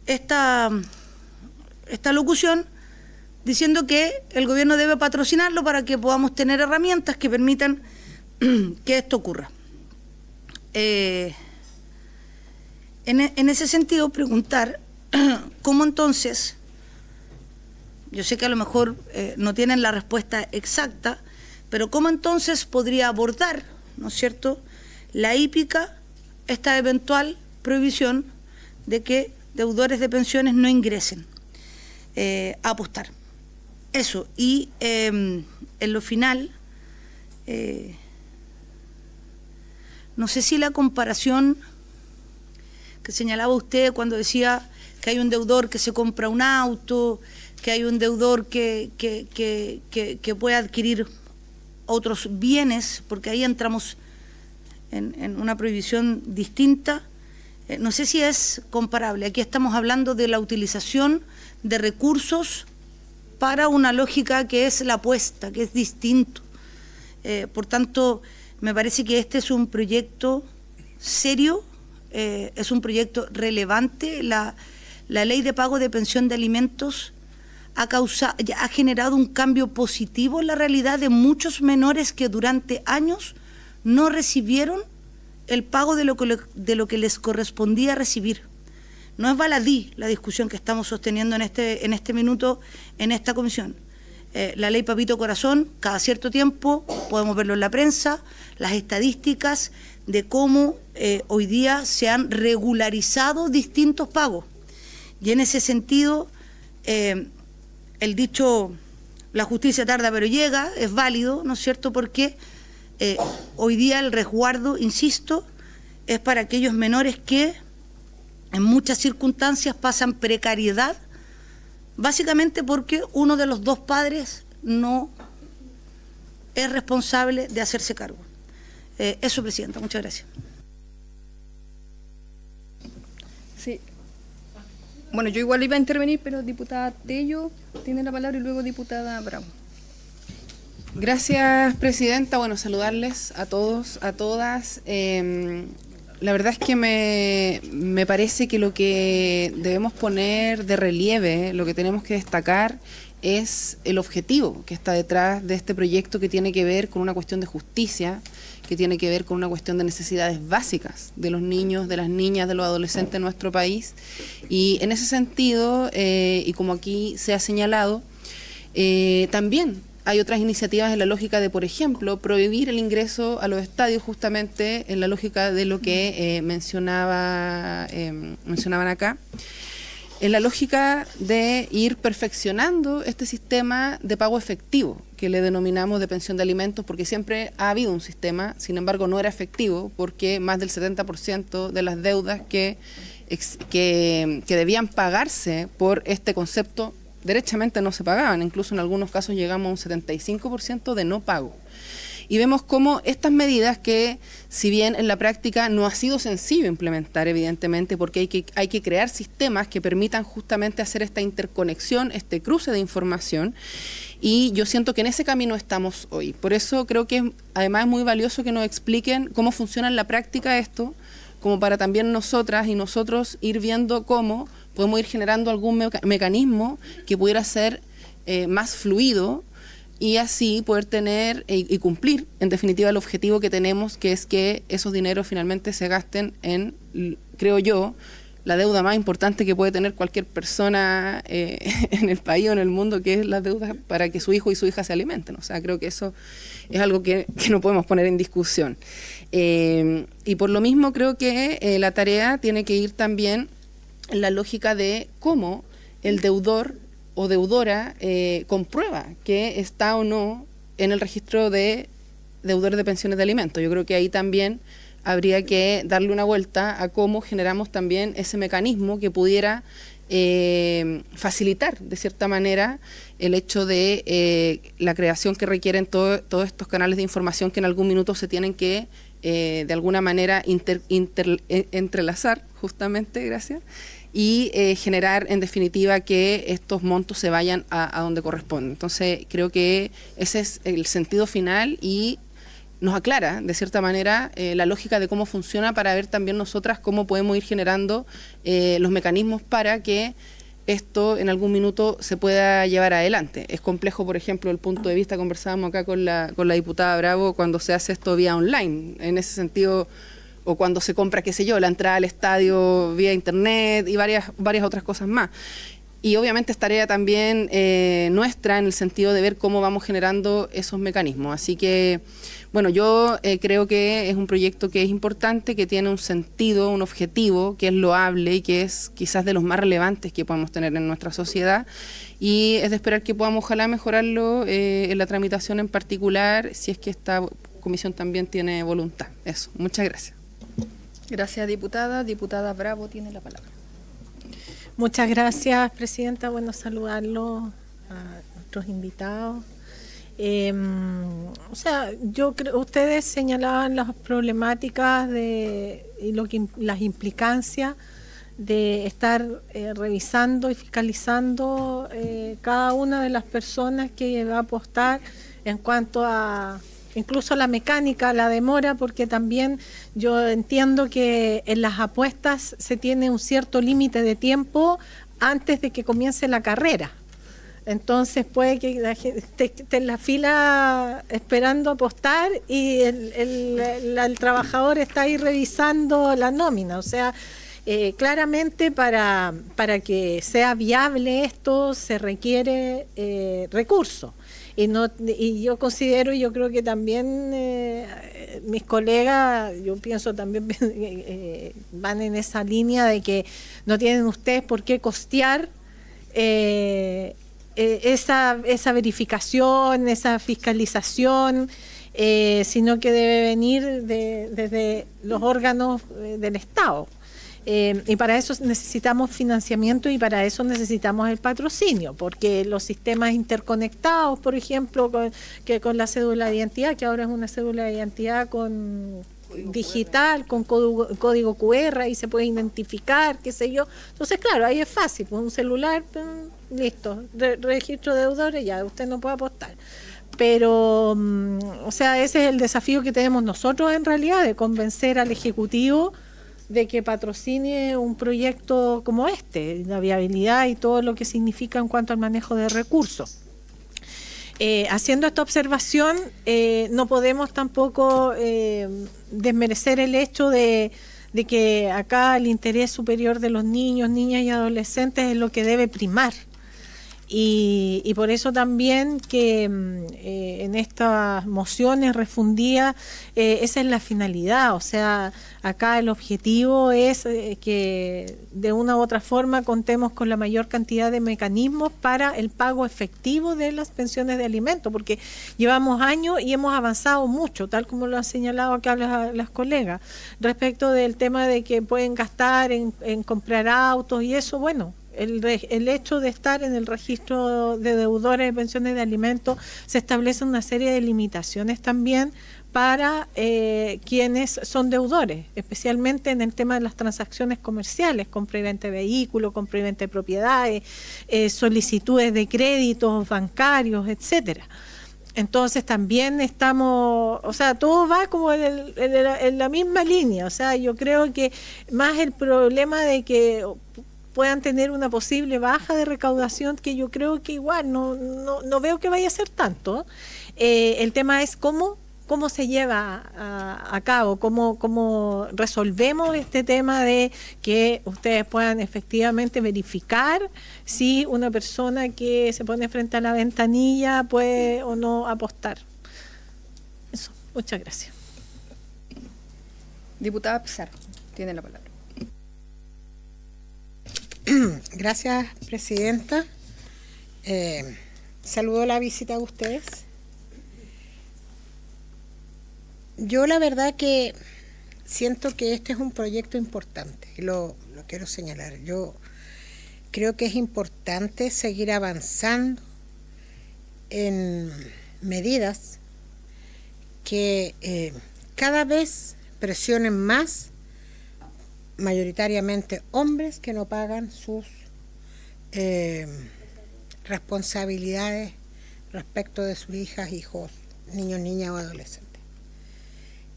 esta locución diciendo que el gobierno debe patrocinarlo para que podamos tener herramientas que permitan que esto ocurra. En En ese sentido, preguntar cómo entonces, yo sé que a lo mejor no tienen la respuesta exacta, pero cómo entonces podría abordar, ¿no es cierto?, la hípica esta eventual prohibición de que deudores de pensiones no ingresen a apostar. Eso, y en lo final, no sé si la comparación que señalaba usted cuando decía que hay un deudor que se compra un auto, que hay un deudor que puede adquirir otros bienes, porque ahí entramos en una prohibición distinta, no sé si es comparable. Aquí estamos hablando de la utilización de recursos para una lógica que es la apuesta, que es distinto. Por tanto, me parece que este es un proyecto serio, es un proyecto relevante. La ley de pago de pensión de alimentos ha generado un cambio positivo en la realidad de muchos menores que durante años no recibieron el pago de lo que les correspondía recibir. No es baladí la discusión que estamos sosteniendo en este minuto en esta comisión. La ley Papito Corazón, cada cierto tiempo, podemos verlo en la prensa, las estadísticas de cómo hoy día se han regularizado distintos pagos. Y en ese sentido, el dicho, la justicia tarda pero llega, es válido, ¿no es cierto?, porque hoy día el resguardo, insisto, es para aquellos menores que en muchas circunstancias pasan precariedad, básicamente porque uno de los dos padres no es responsable de hacerse cargo. Eso, Presidenta, muchas gracias. Sí. Bueno, yo igual iba a intervenir, pero diputada Tello tiene la palabra y luego diputada Bravo. Gracias, Presidenta. Bueno, saludarles a todos, a todas. La verdad es que me parece que lo que debemos poner de relieve, lo que tenemos que destacar es el objetivo que está detrás de este proyecto, que tiene que ver con una cuestión de justicia, que tiene que ver con una cuestión de necesidades básicas de los niños, de las niñas, de los adolescentes en nuestro país. Y en ese sentido, y como aquí se ha señalado, también hay otras iniciativas en la lógica de, por ejemplo, prohibir el ingreso a los estadios, justamente en la lógica de lo que mencionaban acá, en la lógica de ir perfeccionando este sistema de pago efectivo, que le denominamos de pensión de alimentos, porque siempre ha habido un sistema, sin embargo no era efectivo, porque más del 70% de las deudas que debían pagarse por este concepto derechamente no se pagaban, incluso en algunos casos llegamos a un 75% de no pago. Y vemos cómo estas medidas, que si bien en la práctica no ha sido sencillo implementar, evidentemente, porque hay que crear sistemas que permitan justamente hacer esta interconexión, este cruce de información, y yo siento que en ese camino estamos hoy. Por eso creo que además es muy valioso que nos expliquen cómo funciona en la práctica esto, como para también nosotras y nosotros ir viendo cómo podemos ir generando algún mecanismo que pudiera ser más fluido, y así poder tener y cumplir, en definitiva, el objetivo que tenemos, que es que esos dineros finalmente se gasten en, creo yo, la deuda más importante que puede tener cualquier persona en el país o en el mundo, que es la deuda para que su hijo y su hija se alimenten. O sea, creo que eso es algo que no podemos poner en discusión. Y por lo mismo creo que la tarea tiene que ir también en la lógica de cómo el deudor o deudora comprueba que está o no en el registro de deudores de pensiones de alimentos. Yo creo que ahí también habría que darle una vuelta a cómo generamos también ese mecanismo que pudiera facilitar de cierta manera el hecho de la creación que requieren todos estos canales de información que en algún minuto se tienen que de alguna manera entrelazar, justamente, gracias, y generar en definitiva que estos montos se vayan a donde corresponden. Entonces creo que ese es el sentido final y nos aclara de cierta manera la lógica de cómo funciona, para ver también nosotras cómo podemos ir generando los mecanismos para que esto en algún minuto se pueda llevar adelante. Es complejo, por ejemplo, el punto de vista, conversábamos acá con la diputada Bravo, cuando se hace esto vía online. En ese sentido, o cuando se compra, qué sé yo, la entrada al estadio vía internet y varias otras cosas más. Y obviamente es tarea también nuestra en el sentido de ver cómo vamos generando esos mecanismos. Así que, bueno, yo creo que es un proyecto que es importante, que tiene un sentido, un objetivo, que es loable y que es quizás de los más relevantes que podemos tener en nuestra sociedad. Y es de esperar que podamos, ojalá, mejorarlo en la tramitación en particular, si es que esta comisión también tiene voluntad. Eso, muchas gracias. Gracias, diputada. Diputada Bravo tiene la palabra. Muchas gracias, presidenta. Bueno, saludarlo a nuestros invitados. O sea, yo creo, ustedes señalaban las problemáticas y las implicancias de estar revisando y fiscalizando cada una de las personas que va a apostar en cuanto a incluso la mecánica, la demora, porque también yo entiendo que en las apuestas se tiene un cierto límite de tiempo antes de que comience la carrera. Entonces puede que la gente esté en la fila esperando apostar y el trabajador está ahí revisando la nómina. O sea, claramente para que sea viable esto se requiere recursos. Y yo considero, y yo creo que también mis colegas, yo pienso también van en esa línea de que no tienen ustedes por qué costear esa verificación, esa fiscalización, sino que debe venir desde los órganos del Estado. Y para eso necesitamos financiamiento y para eso necesitamos el patrocinio, porque los sistemas interconectados, por ejemplo, con la cédula de identidad, que ahora es una cédula de identidad digital, con código QR, y se puede identificar, qué sé yo. Entonces, claro, ahí es fácil, con un celular, listo, registro de deudores, ya usted no puede apostar. Pero, o sea, ese es el desafío que tenemos nosotros en realidad, de convencer al Ejecutivo de que patrocine un proyecto como este, la viabilidad y todo lo que significa en cuanto al manejo de recursos. Haciendo esta observación, no podemos tampoco desmerecer el hecho de que acá el interés superior de los niños, niñas y adolescentes es lo que debe primar. Y por eso también que en estas mociones refundidas esa es la finalidad, o sea, acá el objetivo es que de una u otra forma contemos con la mayor cantidad de mecanismos para el pago efectivo de las pensiones de alimentos, porque llevamos años y hemos avanzado mucho, tal como lo han señalado acá las colegas, respecto del tema de que pueden gastar en comprar autos y eso, bueno. El hecho de estar en el registro de deudores de pensiones de alimentos se establece una serie de limitaciones también para quienes son deudores, especialmente en el tema de las transacciones comerciales, compra y venta de vehículos, compra y venta de propiedades, solicitudes de créditos bancarios, etcétera. Entonces también estamos, o sea, todo va como en la misma línea, o sea, yo creo que más el problema de que puedan tener una posible baja de recaudación, que yo creo que igual no veo que vaya a ser tanto. El tema es cómo se lleva a cabo, cómo resolvemos este tema de que ustedes puedan efectivamente verificar si una persona que se pone frente a la ventanilla puede o no apostar. Eso, muchas gracias. Diputada Pizarro, tiene la palabra. Gracias, presidenta. Saludo la visita de ustedes. Yo la verdad que siento que este es un proyecto importante y lo quiero señalar. Yo creo que es importante seguir avanzando en medidas que cada vez presionen más, mayoritariamente hombres que no pagan sus responsabilidades respecto de sus hijas, hijos, niños, niñas o adolescentes.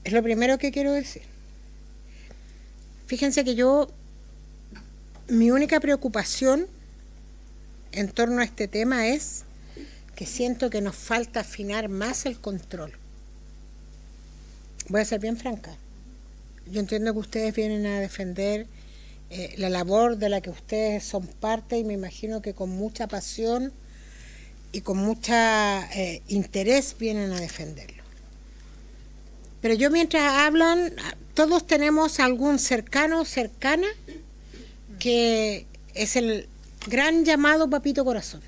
Es lo primero que quiero decir. Fíjense que mi única preocupación en torno a este tema es que siento que nos falta afinar más el control. Voy a ser bien franca. yo entiendo que ustedes vienen a defender la labor de la que ustedes son parte y me imagino que con mucha pasión y con mucho interés vienen a defenderlo. Pero yo mientras hablan, todos tenemos algún cercano o cercana que es el gran llamado Papito Corazón.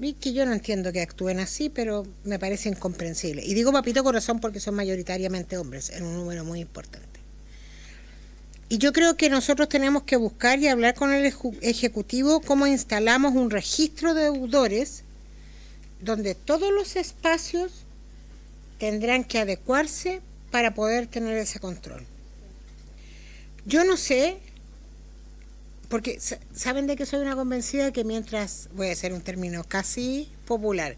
Y que yo no entiendo que actúen así, pero me parece incomprensible. Y digo Papito Corazón porque son mayoritariamente hombres, en un número muy importante. Y yo creo que nosotros tenemos que buscar y hablar con el Ejecutivo cómo instalamos un registro de deudores donde todos los espacios tendrán que adecuarse para poder tener ese control. Yo no sé, porque saben de que soy una convencida de que mientras, voy a hacer un término casi popular,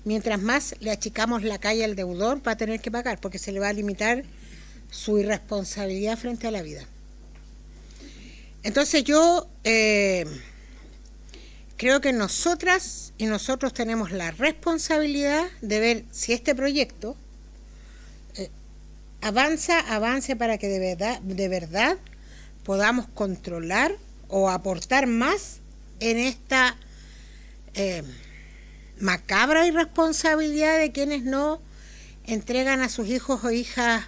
mientras más le achicamos la calle al deudor va a tener que pagar, porque se le va a limitar su irresponsabilidad frente a la vida. Entonces yo creo que nosotras y nosotros tenemos la responsabilidad de ver si este proyecto avance para que de verdad podamos controlar o aportar más en esta macabra irresponsabilidad de quienes no entregan a sus hijos o hijas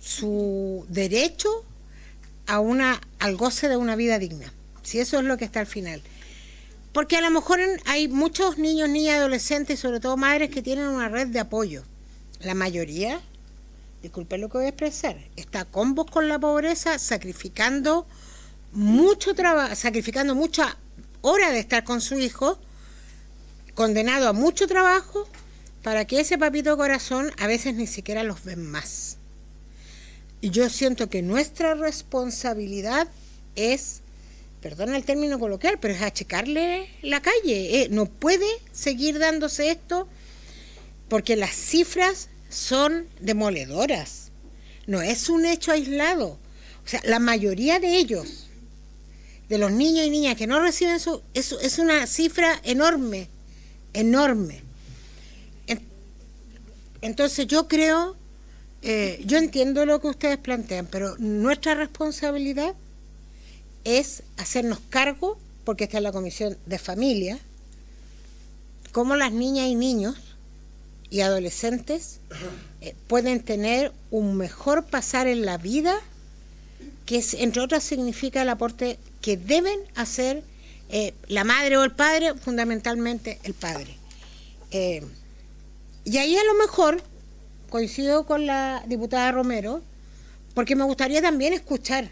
su derecho al goce de una vida digna, si eso es lo que está al final. Porque a lo mejor hay muchos niños, niñas, adolescentes y sobre todo madres que tienen una red de apoyo. La mayoría, disculpen lo que voy a expresar, está combos con la pobreza, sacrificando mucho trabajo, sacrificando mucha hora de estar con su hijo, condenado a mucho trabajo, para que ese Papito Corazón a veces ni siquiera los ven más. Y yo siento que nuestra responsabilidad es, perdona el término coloquial, pero es achicarle la calle. No puede seguir dándose esto porque las cifras son demoledoras. No es un hecho aislado. O sea, la mayoría de ellos, de los niños y niñas que no reciben es una cifra enorme, enorme. Entonces yo creo, yo entiendo lo que ustedes plantean, pero nuestra responsabilidad es hacernos cargo, porque está en la Comisión de Familia, cómo las niñas y niños y adolescentes pueden tener un mejor pasar en la vida, que entre otras significa el aporte que deben hacer la madre o el padre, fundamentalmente el padre. Y ahí a lo mejor coincido con la diputada Romero, porque me gustaría también escuchar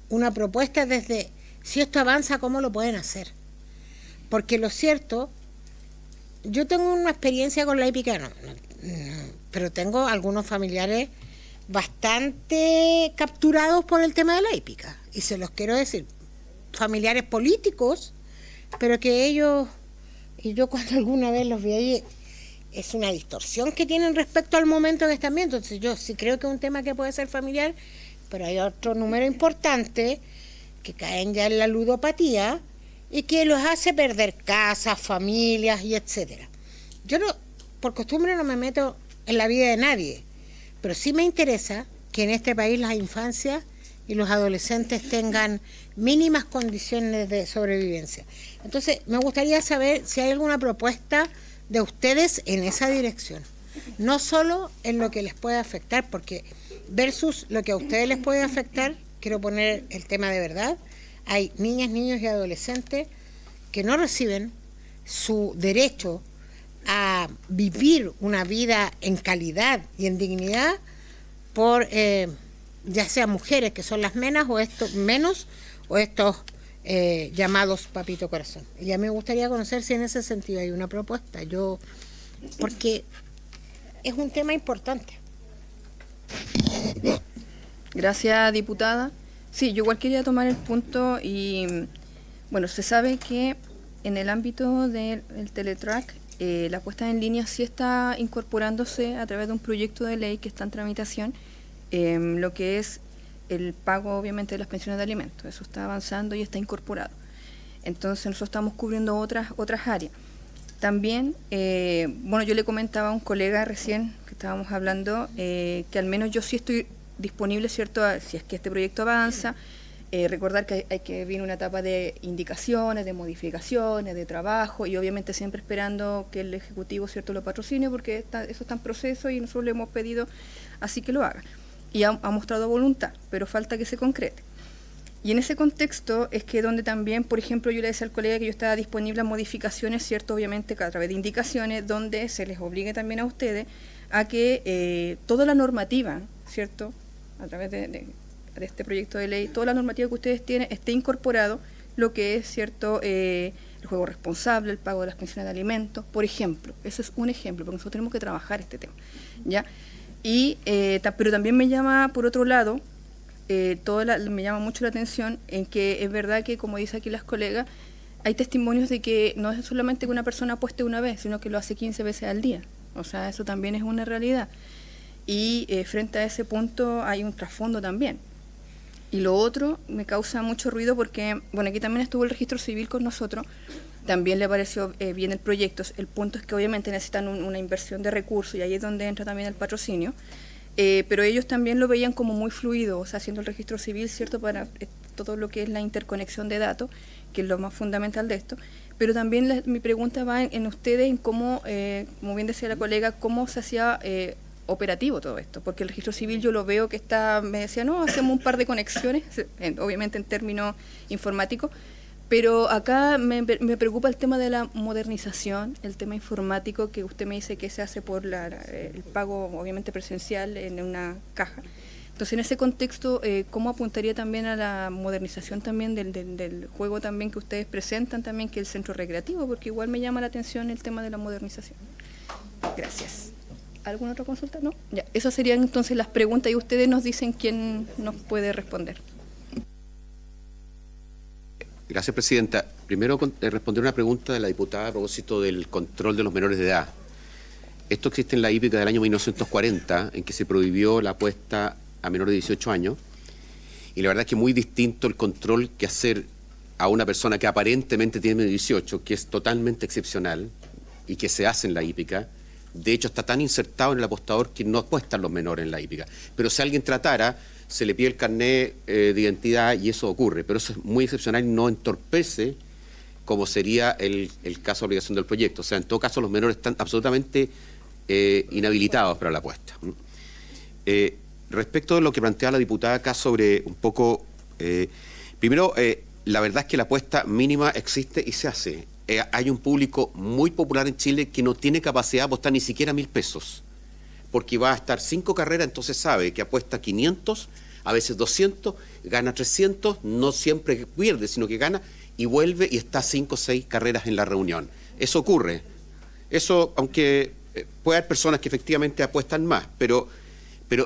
una propuesta desde, si esto avanza, ¿cómo lo pueden hacer? Porque lo cierto, yo tengo una experiencia con la hípica, pero tengo algunos familiares bastante capturados por el tema de la hípica, y se los quiero decir, familiares políticos, pero que ellos, y yo cuando alguna vez los vi ahí, es una distorsión que tienen respecto al momento que están viendo. Entonces yo sí creo que es un tema que puede ser familiar, pero hay otro número importante que caen ya en la ludopatía y que los hace perder casas, familias y etcétera. Yo no, por costumbre no me meto en la vida de nadie, pero sí me interesa que en este país las infancias y los adolescentes tengan mínimas condiciones de sobrevivencia. Entonces me gustaría saber si hay alguna propuesta de ustedes en esa dirección, no solo en lo que les puede afectar, porque versus lo que a ustedes les puede afectar, quiero poner el tema de verdad, hay niñas, niños y adolescentes que no reciben su derecho a vivir una vida en calidad y en dignidad por ya sea mujeres que son las menos o estos llamados Papito Corazón. Y ya me gustaría conocer si en ese sentido hay una propuesta, porque es un tema importante. Gracias, diputada. Sí, yo igual quería tomar el punto y, bueno, se sabe que en el ámbito del Teletrack, la puesta en línea sí está incorporándose a través de un proyecto de ley que está en tramitación, lo que es el pago, obviamente, de las pensiones de alimentos. Eso está avanzando y está incorporado. Entonces nosotros estamos cubriendo otras áreas. También, bueno, yo le comentaba a un colega recién que estábamos hablando que al menos yo sí estoy disponible, ¿cierto?, si es que este proyecto avanza, recordar que hay que venir una etapa de indicaciones, de modificaciones, de trabajo y obviamente siempre esperando que el Ejecutivo, ¿cierto?, lo patrocine porque eso está en proceso y nosotros le hemos pedido así que lo haga. Y ha mostrado voluntad, pero falta que se concrete. Y en ese contexto es que donde también, por ejemplo, yo le decía al colega que yo estaba disponible a modificaciones, ¿cierto?, obviamente a través de indicaciones, donde se les obligue también a ustedes a que toda la normativa, ¿cierto?, a través de este proyecto de ley, toda la normativa que ustedes tienen esté incorporado lo que es, ¿cierto?, el juego responsable, el pago de las pensiones de alimentos, por ejemplo. Eso es un ejemplo, porque nosotros tenemos que trabajar este tema, ¿ya? Y, pero también me llama, por otro lado, me llama mucho la atención en que es verdad que, como dice aquí las colegas, hay testimonios de que no es solamente que una persona apueste una vez, sino que lo hace 15 veces al día. O sea, eso también es una realidad. Y frente a ese punto hay un trasfondo también. Y lo otro me causa mucho ruido porque, bueno, aquí también estuvo el registro civil con nosotros, también le pareció bien el proyecto. El punto es que obviamente necesitan una inversión de recursos y ahí es donde entra también el patrocinio. Pero ellos también lo veían como muy fluido, o sea, haciendo el registro civil, ¿cierto?, para todo lo que es la interconexión de datos, que es lo más fundamental de esto. Pero también mi pregunta va en ustedes, en cómo, como bien decía la colega, cómo se hacía operativo todo esto, porque el registro civil yo lo veo que me decía, no, hacemos un par de conexiones, obviamente en términos informáticos, pero acá me preocupa el tema de la modernización, el tema informático, que usted me dice que se hace por el pago, obviamente presencial, en una caja. Entonces, en ese contexto, ¿cómo apuntaría también a la modernización también del juego también que ustedes presentan también, que es el centro recreativo? Porque igual me llama la atención el tema de la modernización. Gracias. ¿Alguna otra consulta? ¿No? Ya, esas serían entonces las preguntas y ustedes nos dicen quién nos puede responder. Gracias, Presidenta. Primero, responder una pregunta de la diputada a propósito del control de los menores de edad. Esto existe en la hípica del año 1940, en que se prohibió la apuesta a menores de 18 años, y la verdad es que es muy distinto el control que hacer a una persona que aparentemente tiene 18, que es totalmente excepcional, y que se hace en la hípica. De hecho, está tan insertado en el apostador que no apuestan los menores en la hípica. Pero si alguien tratara, se le pide el carnet de identidad y eso ocurre. Pero eso es muy excepcional y no entorpece como sería el caso de obligación del proyecto. O sea, en todo caso, los menores están absolutamente inhabilitados para la apuesta. Respecto de lo que plantea la diputada acá sobre un poco... primero, la verdad es que la apuesta mínima existe y se hace. Hay un público muy popular en Chile que no tiene capacidad de apostar ni siquiera 1.000 pesos. Porque va a estar 5 carreras, entonces sabe que apuesta 500, a veces 200, gana 300, no siempre pierde, sino que gana y vuelve y está 5 o 6 carreras en la reunión. Eso ocurre. Eso, aunque puede haber personas que efectivamente apuestan más, pero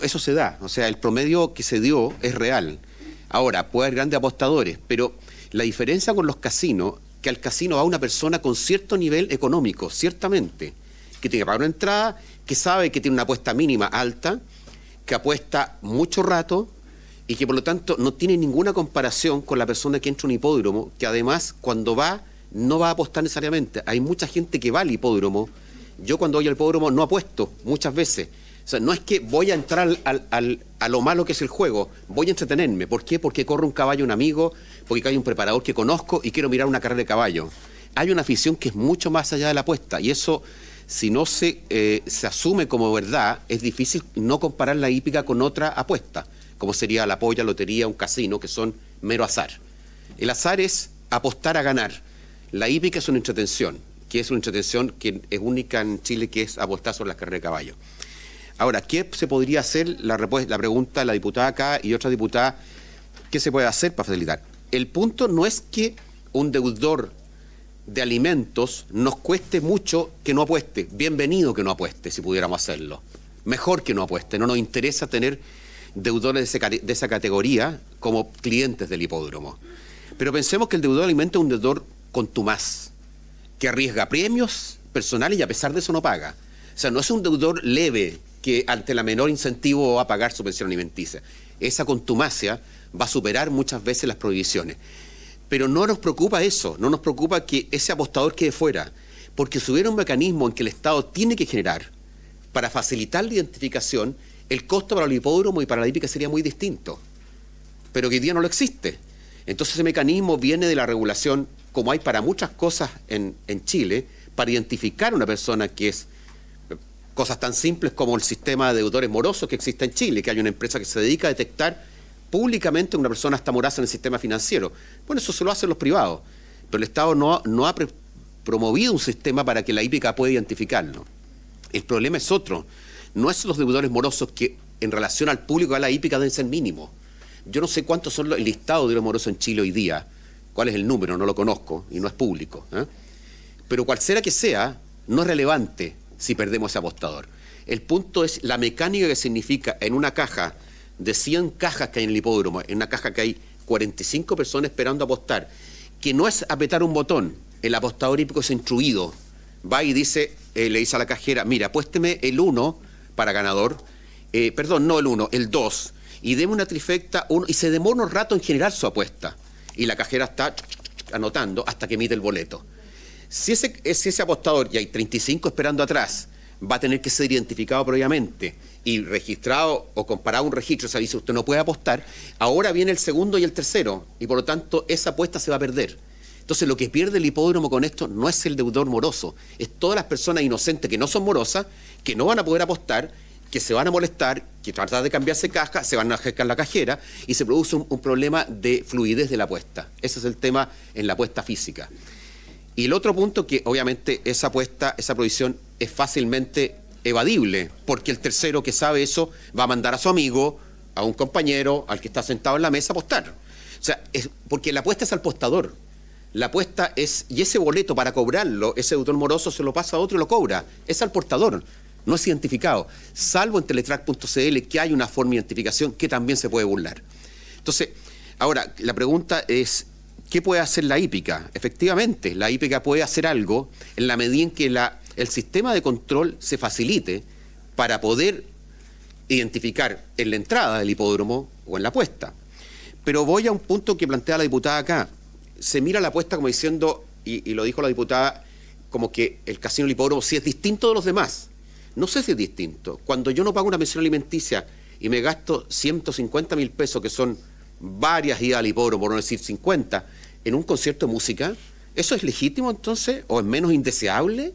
eso se da. O sea, el promedio que se dio es real. Ahora, puede haber grandes apostadores, pero la diferencia con los casinos, que al casino va una persona con cierto nivel económico, ciertamente, que tiene que pagar una entrada, que sabe que tiene una apuesta mínima alta, que apuesta mucho rato y que por lo tanto no tiene ninguna comparación con la persona que entra a un hipódromo, que además cuando va no va a apostar necesariamente. Hay mucha gente que va al hipódromo. Yo cuando voy al hipódromo no apuesto muchas veces. O sea, no es que voy a entrar a lo malo que es el juego, voy a entretenerme. ¿Por qué? Porque corre un caballo un amigo, porque hay un preparador que conozco y quiero mirar una carrera de caballo. Hay una afición que es mucho más allá de la apuesta y eso, si no se asume como verdad, es difícil no comparar la hípica con otra apuesta, como sería la polla, lotería, un casino, que son mero azar. El azar es apostar a ganar. La hípica es una entretención, que es única en Chile, que es apostar sobre las carreras de caballo. Ahora, ¿qué se podría hacer? La pregunta de la diputada acá y otra diputada, ¿qué se puede hacer para facilitar? El punto no es que un deudor de alimentos nos cueste mucho que no apueste. Bienvenido que no apueste, si pudiéramos hacerlo. Mejor que no apueste. No nos interesa tener deudores de esa categoría como clientes del hipódromo. Pero pensemos que el deudor de alimentos es un deudor contumaz, que arriesga premios personales y a pesar de eso no paga. O sea, no es un deudor leve que ante la menor incentivo va a pagar su pensión alimenticia. Esa contumacia va a superar muchas veces las prohibiciones. Pero no nos preocupa eso, no nos preocupa que ese apostador quede fuera, Porque si hubiera un mecanismo en que el Estado tiene que generar para facilitar la identificación, el costo para el hipódromo y para la hípica sería muy distinto. Pero que hoy día no lo existe. Entonces ese mecanismo viene de la regulación, como hay para muchas cosas en Chile, para identificar a una persona que es cosas tan simples como el sistema de deudores morosos que existe en Chile, que hay una empresa que se dedica a detectar públicamente que una persona está morosa en el sistema financiero. Bueno, eso se lo hacen los privados, pero el Estado no ha promovido un sistema para que la hípica pueda identificarlo. El problema es otro. No es los deudores morosos que en relación al público de la hípica deben ser mínimos. Yo no sé cuántos son el listado de deudores morosos en Chile hoy día. ¿Cuál es el número? No lo conozco y no es público. Pero cual sea que sea, no es relevante si perdemos ese apostador. El punto es la mecánica que significa en una caja de 100 cajas que hay en el hipódromo, en una caja que hay 45 personas esperando apostar, que no es apretar un botón. El apostador hípico es instruido. Va y dice, le dice a la cajera, mira, apuésteme el 1 para ganador, perdón, no el 1, el 2, y deme una trifecta 1, y se demora un rato en generar su apuesta. Y la cajera está anotando hasta que emite el boleto. Si ese apostador, y hay 35 esperando atrás, va a tener que ser identificado previamente y registrado o comparado a un registro, o sea, dice usted no puede apostar, ahora viene el segundo y el tercero, y por lo tanto esa apuesta se va a perder. Entonces lo que pierde el hipódromo con esto no es el deudor moroso, es todas las personas inocentes que no son morosas, que no van a poder apostar, que se van a molestar, que tratar de cambiarse caja, se van a acercar la cajera y se produce un problema de fluidez de la apuesta. Ese es el tema en la apuesta física. Y el otro punto que obviamente esa apuesta, esa prohibición es fácilmente evadible, porque el tercero que sabe eso va a mandar a su amigo, a un compañero, al que está sentado en la mesa a apostar. O sea, porque la apuesta es al apostador. La apuesta es, y ese boleto para cobrarlo, ese deudor moroso se lo pasa a otro y lo cobra. Es al portador, no es identificado. Salvo en teletrack.cl que hay una forma de identificación que también se puede burlar. Entonces, ahora, la pregunta es, ¿qué puede hacer la hípica? Efectivamente, la hípica puede hacer algo en la medida en que el sistema de control se facilite para poder identificar en la entrada del hipódromo o en la apuesta. Pero voy a un punto que plantea la diputada acá. Se mira la apuesta como diciendo, y lo dijo la diputada, como que el casino del hipódromo sí es distinto de los demás. No sé si es distinto. Cuando yo no pago una pensión alimenticia y me gasto 150.000 pesos, que son varias idas al hipódromo, por no decir 50, en un concierto de música, ¿eso es legítimo entonces? ¿O es menos indeseable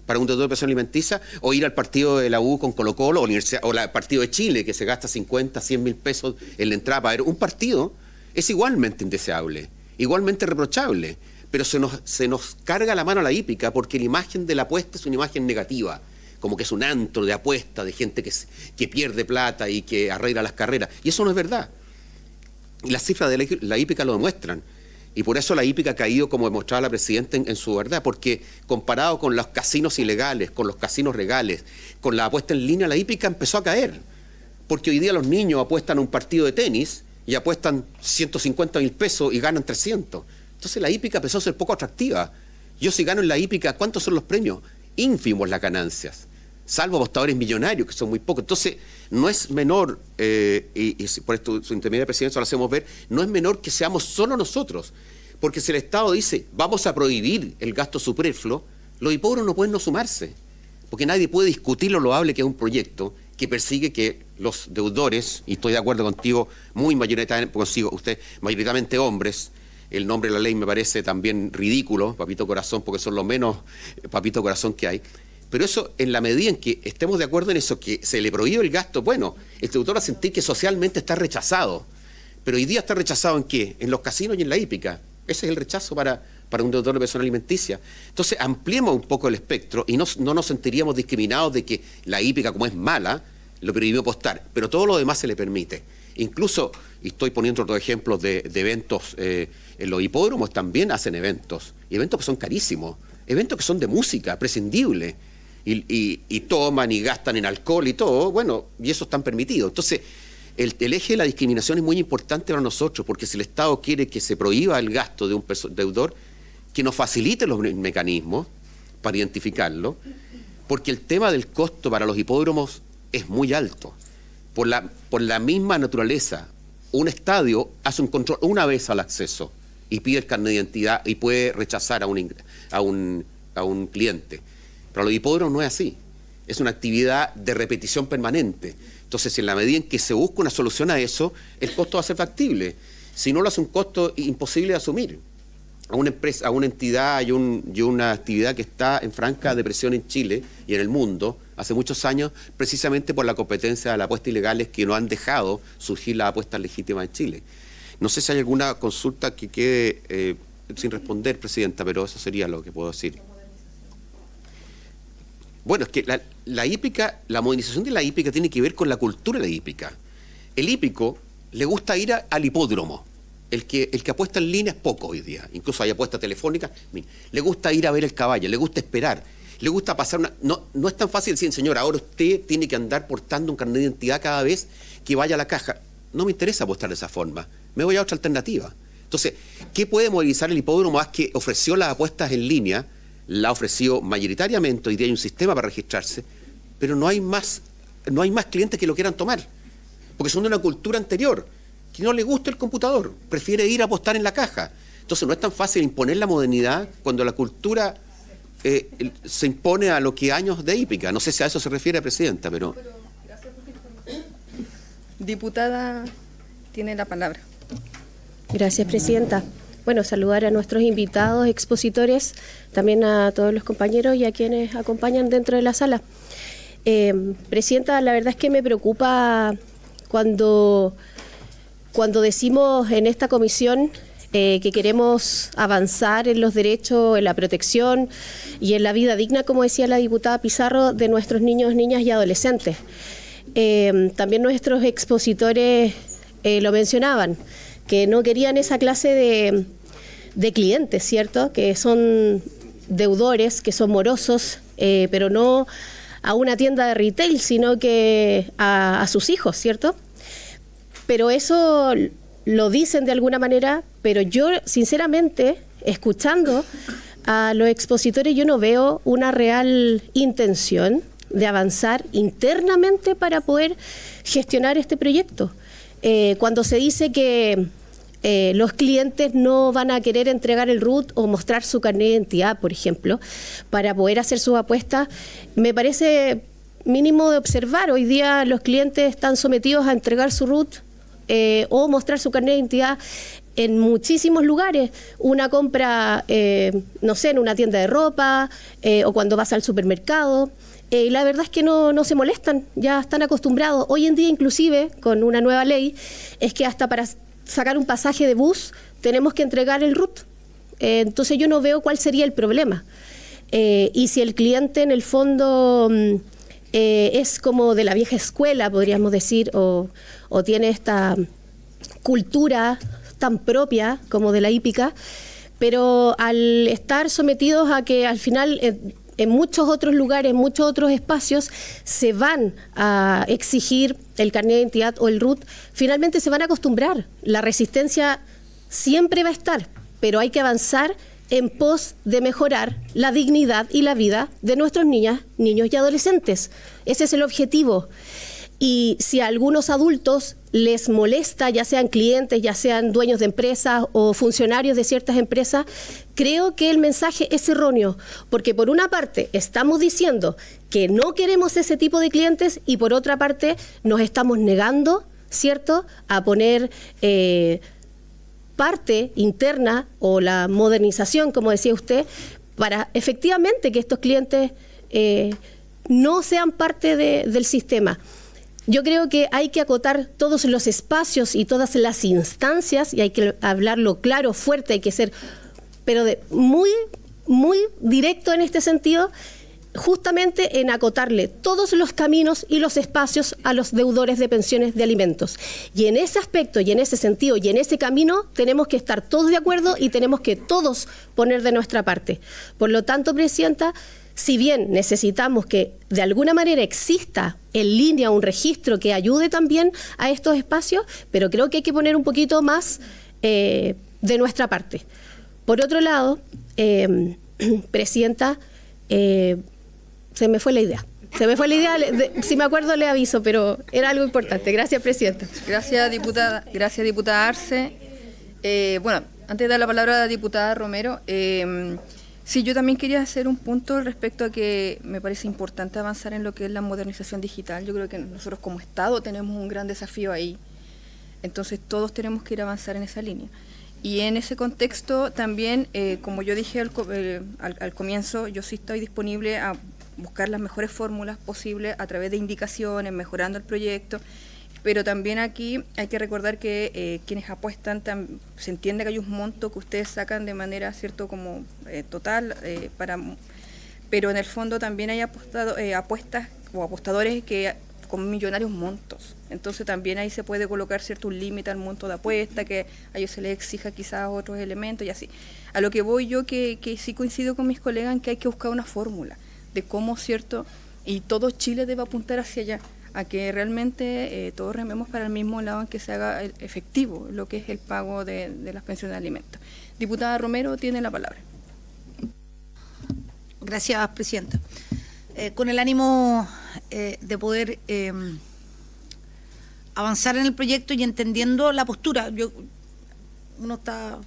para un deudor de pensión alimenticia? ¿O ir al partido de la U con Colo-Colo o el partido de Chile, que se gasta 50, 100.000 pesos en la entrada para ver un partido? Es igualmente indeseable, igualmente reprochable, pero se nos carga la mano a la hípica porque la imagen de la apuesta es una imagen negativa, como que es un antro de apuesta, de gente que pierde plata y que arregla las carreras, y eso no es verdad. Y las cifras de la hípica lo demuestran, y por eso la hípica ha caído, como demostraba la Presidenta, en su verdad, porque comparado con los casinos ilegales, con los casinos legales, con la apuesta en línea, la hípica empezó a caer, porque hoy día los niños apuestan un partido de tenis y apuestan 150.000 pesos y ganan 300. Entonces la hípica empezó a ser poco atractiva. Yo si gano en la hípica, ¿cuántos son los premios? Ínfimos las ganancias, salvo apostadores millonarios, que son muy pocos. Entonces no es menor, y por esto su intermedia presidencia lo hacemos ver, no es menor que seamos solo nosotros, porque si el Estado dice, vamos a prohibir el gasto superfluo, los hipódromos no pueden no sumarse, porque nadie puede discutir lo loable que es un proyecto que persigue que los deudores, y estoy de acuerdo contigo, muy mayoritariamente hombres, el nombre de la ley me parece también ridículo, papito corazón, porque son los menos papito corazón que hay, pero eso, en la medida en que estemos de acuerdo en eso, que se le prohíbe el gasto, bueno, el deudor va a sentir que socialmente está rechazado, pero hoy día está rechazado ¿en qué? En los casinos y en la hípica. Ese es el rechazo para un deudor de pensión alimenticia. Entonces, ampliemos un poco el espectro y no nos sentiríamos discriminados de que la hípica, como es mala, lo prohibió apostar, pero todo lo demás se le permite. Incluso, y estoy poniendo otros ejemplos de eventos, en los hipódromos también hacen eventos que son carísimos, eventos que son de música, prescindible, y toman y gastan en alcohol y todo, bueno, y eso están permitidos. Entonces, el eje de la discriminación es muy importante para nosotros, porque si el Estado quiere que se prohíba el gasto de un deudor, que nos facilite los mecanismos para identificarlo, porque el tema del costo para los hipódromos es muy alto. Por la misma naturaleza, un estadio hace un control una vez al acceso y pide el carnet de identidad y puede rechazar a un a un cliente. Pero los hipódromos no es así. Es una actividad de repetición permanente. Entonces, en la medida en que se busca una solución a eso, el costo va a ser factible. Si no, lo hace un costo imposible de asumir. A una empresa, a una entidad y una actividad que está en franca depresión en Chile y en el mundo hace muchos años, precisamente por la competencia de las apuestas ilegales que no han dejado surgir las apuestas legítimas en Chile. No sé si hay alguna consulta que quede sin responder, Presidenta, pero eso sería lo que puedo decir. Bueno, es que la hípica, la modernización de la hípica tiene que ver con la cultura de la hípica. El hípico le gusta ir al hipódromo. El que apuesta en línea es poco hoy día. Incluso hay apuestas telefónicas. Le gusta ir a ver el caballo, le gusta esperar. Le gusta pasar una... No es tan fácil decir, señor, ahora usted tiene que andar portando un carnet de identidad cada vez que vaya a la caja. No me interesa apostar de esa forma. Me voy a otra alternativa. Entonces, ¿qué puede movilizar el hipódromo? Más que ofreció las apuestas en línea, la ofreció mayoritariamente, hoy día hay un sistema para registrarse, pero no hay más clientes que lo quieran tomar, porque son de una cultura anterior, que no le gusta el computador, prefiere ir a apostar en la caja. Entonces no es tan fácil imponer la modernidad cuando la cultura se impone a lo que años de hípica. No sé si a eso se refiere, Presidenta, pero... Diputada, tiene la palabra. Gracias, Presidenta. Bueno, saludar a nuestros invitados, expositores, también a todos los compañeros y a quienes acompañan dentro de la sala. Presidenta, la verdad es que me preocupa cuando decimos en esta comisión que queremos avanzar en los derechos, en la protección y en la vida digna, como decía la diputada Pizarro, de nuestros niños, niñas y adolescentes. También nuestros expositores lo mencionaban, que no querían esa clase de clientes, ¿cierto? Que son deudores, que son morosos, pero no a una tienda de retail, sino que a sus hijos, ¿cierto? Pero eso lo dicen de alguna manera, pero yo, sinceramente, escuchando a los expositores, yo no veo una real intención de avanzar internamente para poder gestionar este proyecto. Cuando se dice que los clientes no van a querer entregar el RUT o mostrar su carnet de identidad, por ejemplo, para poder hacer sus apuestas, me parece mínimo de observar. Hoy día los clientes están sometidos a entregar su RUT o mostrar su carnet de identidad en muchísimos lugares. Una compra, no sé, en una tienda de ropa o cuando vas al supermercado. Y la verdad es que no se molestan, ya están acostumbrados. Hoy en día, inclusive, con una nueva ley, es que hasta para sacar un pasaje de bus tenemos que entregar el RUT. Entonces yo no veo cuál sería el problema. Y si el cliente, en el fondo, es como de la vieja escuela, podríamos decir, o tiene esta cultura tan propia como de la hípica, pero al estar sometidos a que al final... en muchos otros lugares, en muchos otros espacios, se van a exigir el carnet de identidad o el RUT, finalmente se van a acostumbrar. La resistencia siempre va a estar, pero hay que avanzar en pos de mejorar la dignidad y la vida de nuestros niños y adolescentes. Ese es el objetivo. Y si a algunos adultos les molesta, ya sean clientes, ya sean dueños de empresas o funcionarios de ciertas empresas, creo que el mensaje es erróneo, porque por una parte estamos diciendo que no queremos ese tipo de clientes y por otra parte nos estamos negando, ¿cierto?, a poner parte interna o la modernización, como decía usted, para efectivamente que estos clientes no sean parte del sistema. Yo creo que hay que acotar todos los espacios y todas las instancias, y hay que hablarlo claro, fuerte, hay que ser, pero muy, muy directo en este sentido, justamente en acotarle todos los caminos y los espacios a los deudores de pensiones de alimentos. Y en ese aspecto, y en ese sentido, y en ese camino, tenemos que estar todos de acuerdo y tenemos que todos poner de nuestra parte. Por lo tanto, Presidenta, si bien necesitamos que de alguna manera exista en línea un registro que ayude también a estos espacios, pero creo que hay que poner un poquito más de nuestra parte. Por otro lado, Presidenta, se me fue la idea. Si me acuerdo le aviso, pero era algo importante. Gracias, Presidenta. Gracias, diputada Arce. Bueno, antes de dar la palabra a la diputada Romero, Sí, yo también quería hacer un punto respecto a que me parece importante avanzar en lo que es la modernización digital. Yo creo que nosotros como Estado tenemos un gran desafío ahí. Entonces todos tenemos que ir a avanzar en esa línea. Y en ese contexto también, como yo dije al comienzo, yo sí estoy disponible a buscar las mejores fórmulas posibles a través de indicaciones, mejorando el proyecto. Pero también aquí hay que recordar que quienes apuestan, se entiende que hay un monto que ustedes sacan de manera, cierto, como total, pero en el fondo también hay apuestas o apostadores que con millonarios montos. Entonces también ahí se puede colocar, cierto, un límite al monto de apuesta, que a ellos se les exija quizás otros elementos y así. A lo que voy yo, que sí coincido con mis colegas en que hay que buscar una fórmula de cómo, cierto, y todo Chile debe apuntar hacia allá, a que realmente todos rememos para el mismo lado, en que se haga efectivo lo que es el pago de las pensiones de alimentos. Diputada Romero tiene la palabra. Gracias, presidenta. Con el ánimo de poder avanzar en el proyecto y entendiendo la postura, uno está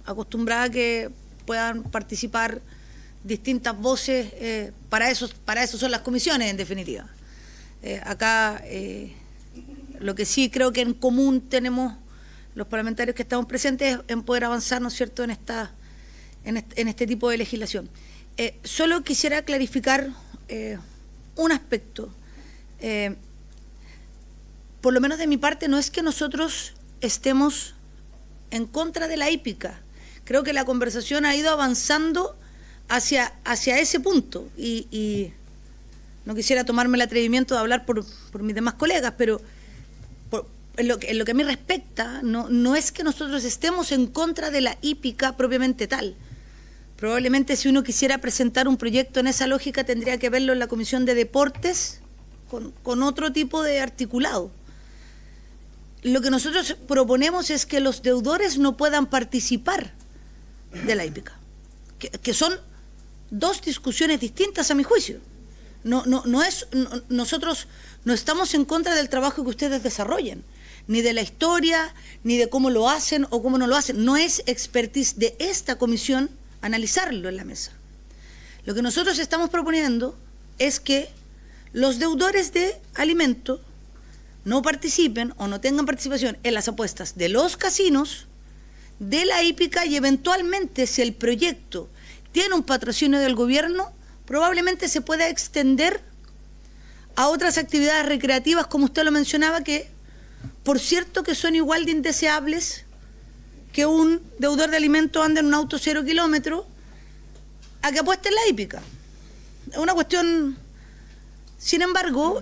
acostumbrada a que puedan participar distintas voces, para eso son las comisiones, en definitiva. Acá lo que sí creo que en común tenemos los parlamentarios que estamos presentes es en poder avanzar, ¿no es cierto?, en este tipo de legislación. Solo quisiera clarificar un aspecto. Por lo menos de mi parte, no es que nosotros estemos en contra de la hípica. Creo que la conversación ha ido avanzando hacia ese punto y no quisiera tomarme el atrevimiento de hablar por mis demás colegas, pero en lo que a mí respecta, no es que nosotros estemos en contra de la hípica propiamente tal. Probablemente si uno quisiera presentar un proyecto en esa lógica tendría que verlo en la Comisión de Deportes con otro tipo de articulado. Lo que nosotros proponemos es que los deudores no puedan participar de la hípica, que son dos discusiones distintas a mi juicio. Nosotros no estamos en contra del trabajo que ustedes desarrollan, ni de la historia, ni de cómo lo hacen o cómo no lo hacen. No es expertise de esta comisión analizarlo en la mesa. Lo que nosotros estamos proponiendo es que los deudores de alimento no participen o no tengan participación en las apuestas de los casinos, de la hípica, y eventualmente, si el proyecto tiene un patrocinio del gobierno, probablemente se pueda extender a otras actividades recreativas, como usted lo mencionaba, que por cierto que son igual de indeseables que un deudor de alimentos ande en un auto 0 kilómetros a que apueste en la hípica. Es una cuestión. Sin embargo,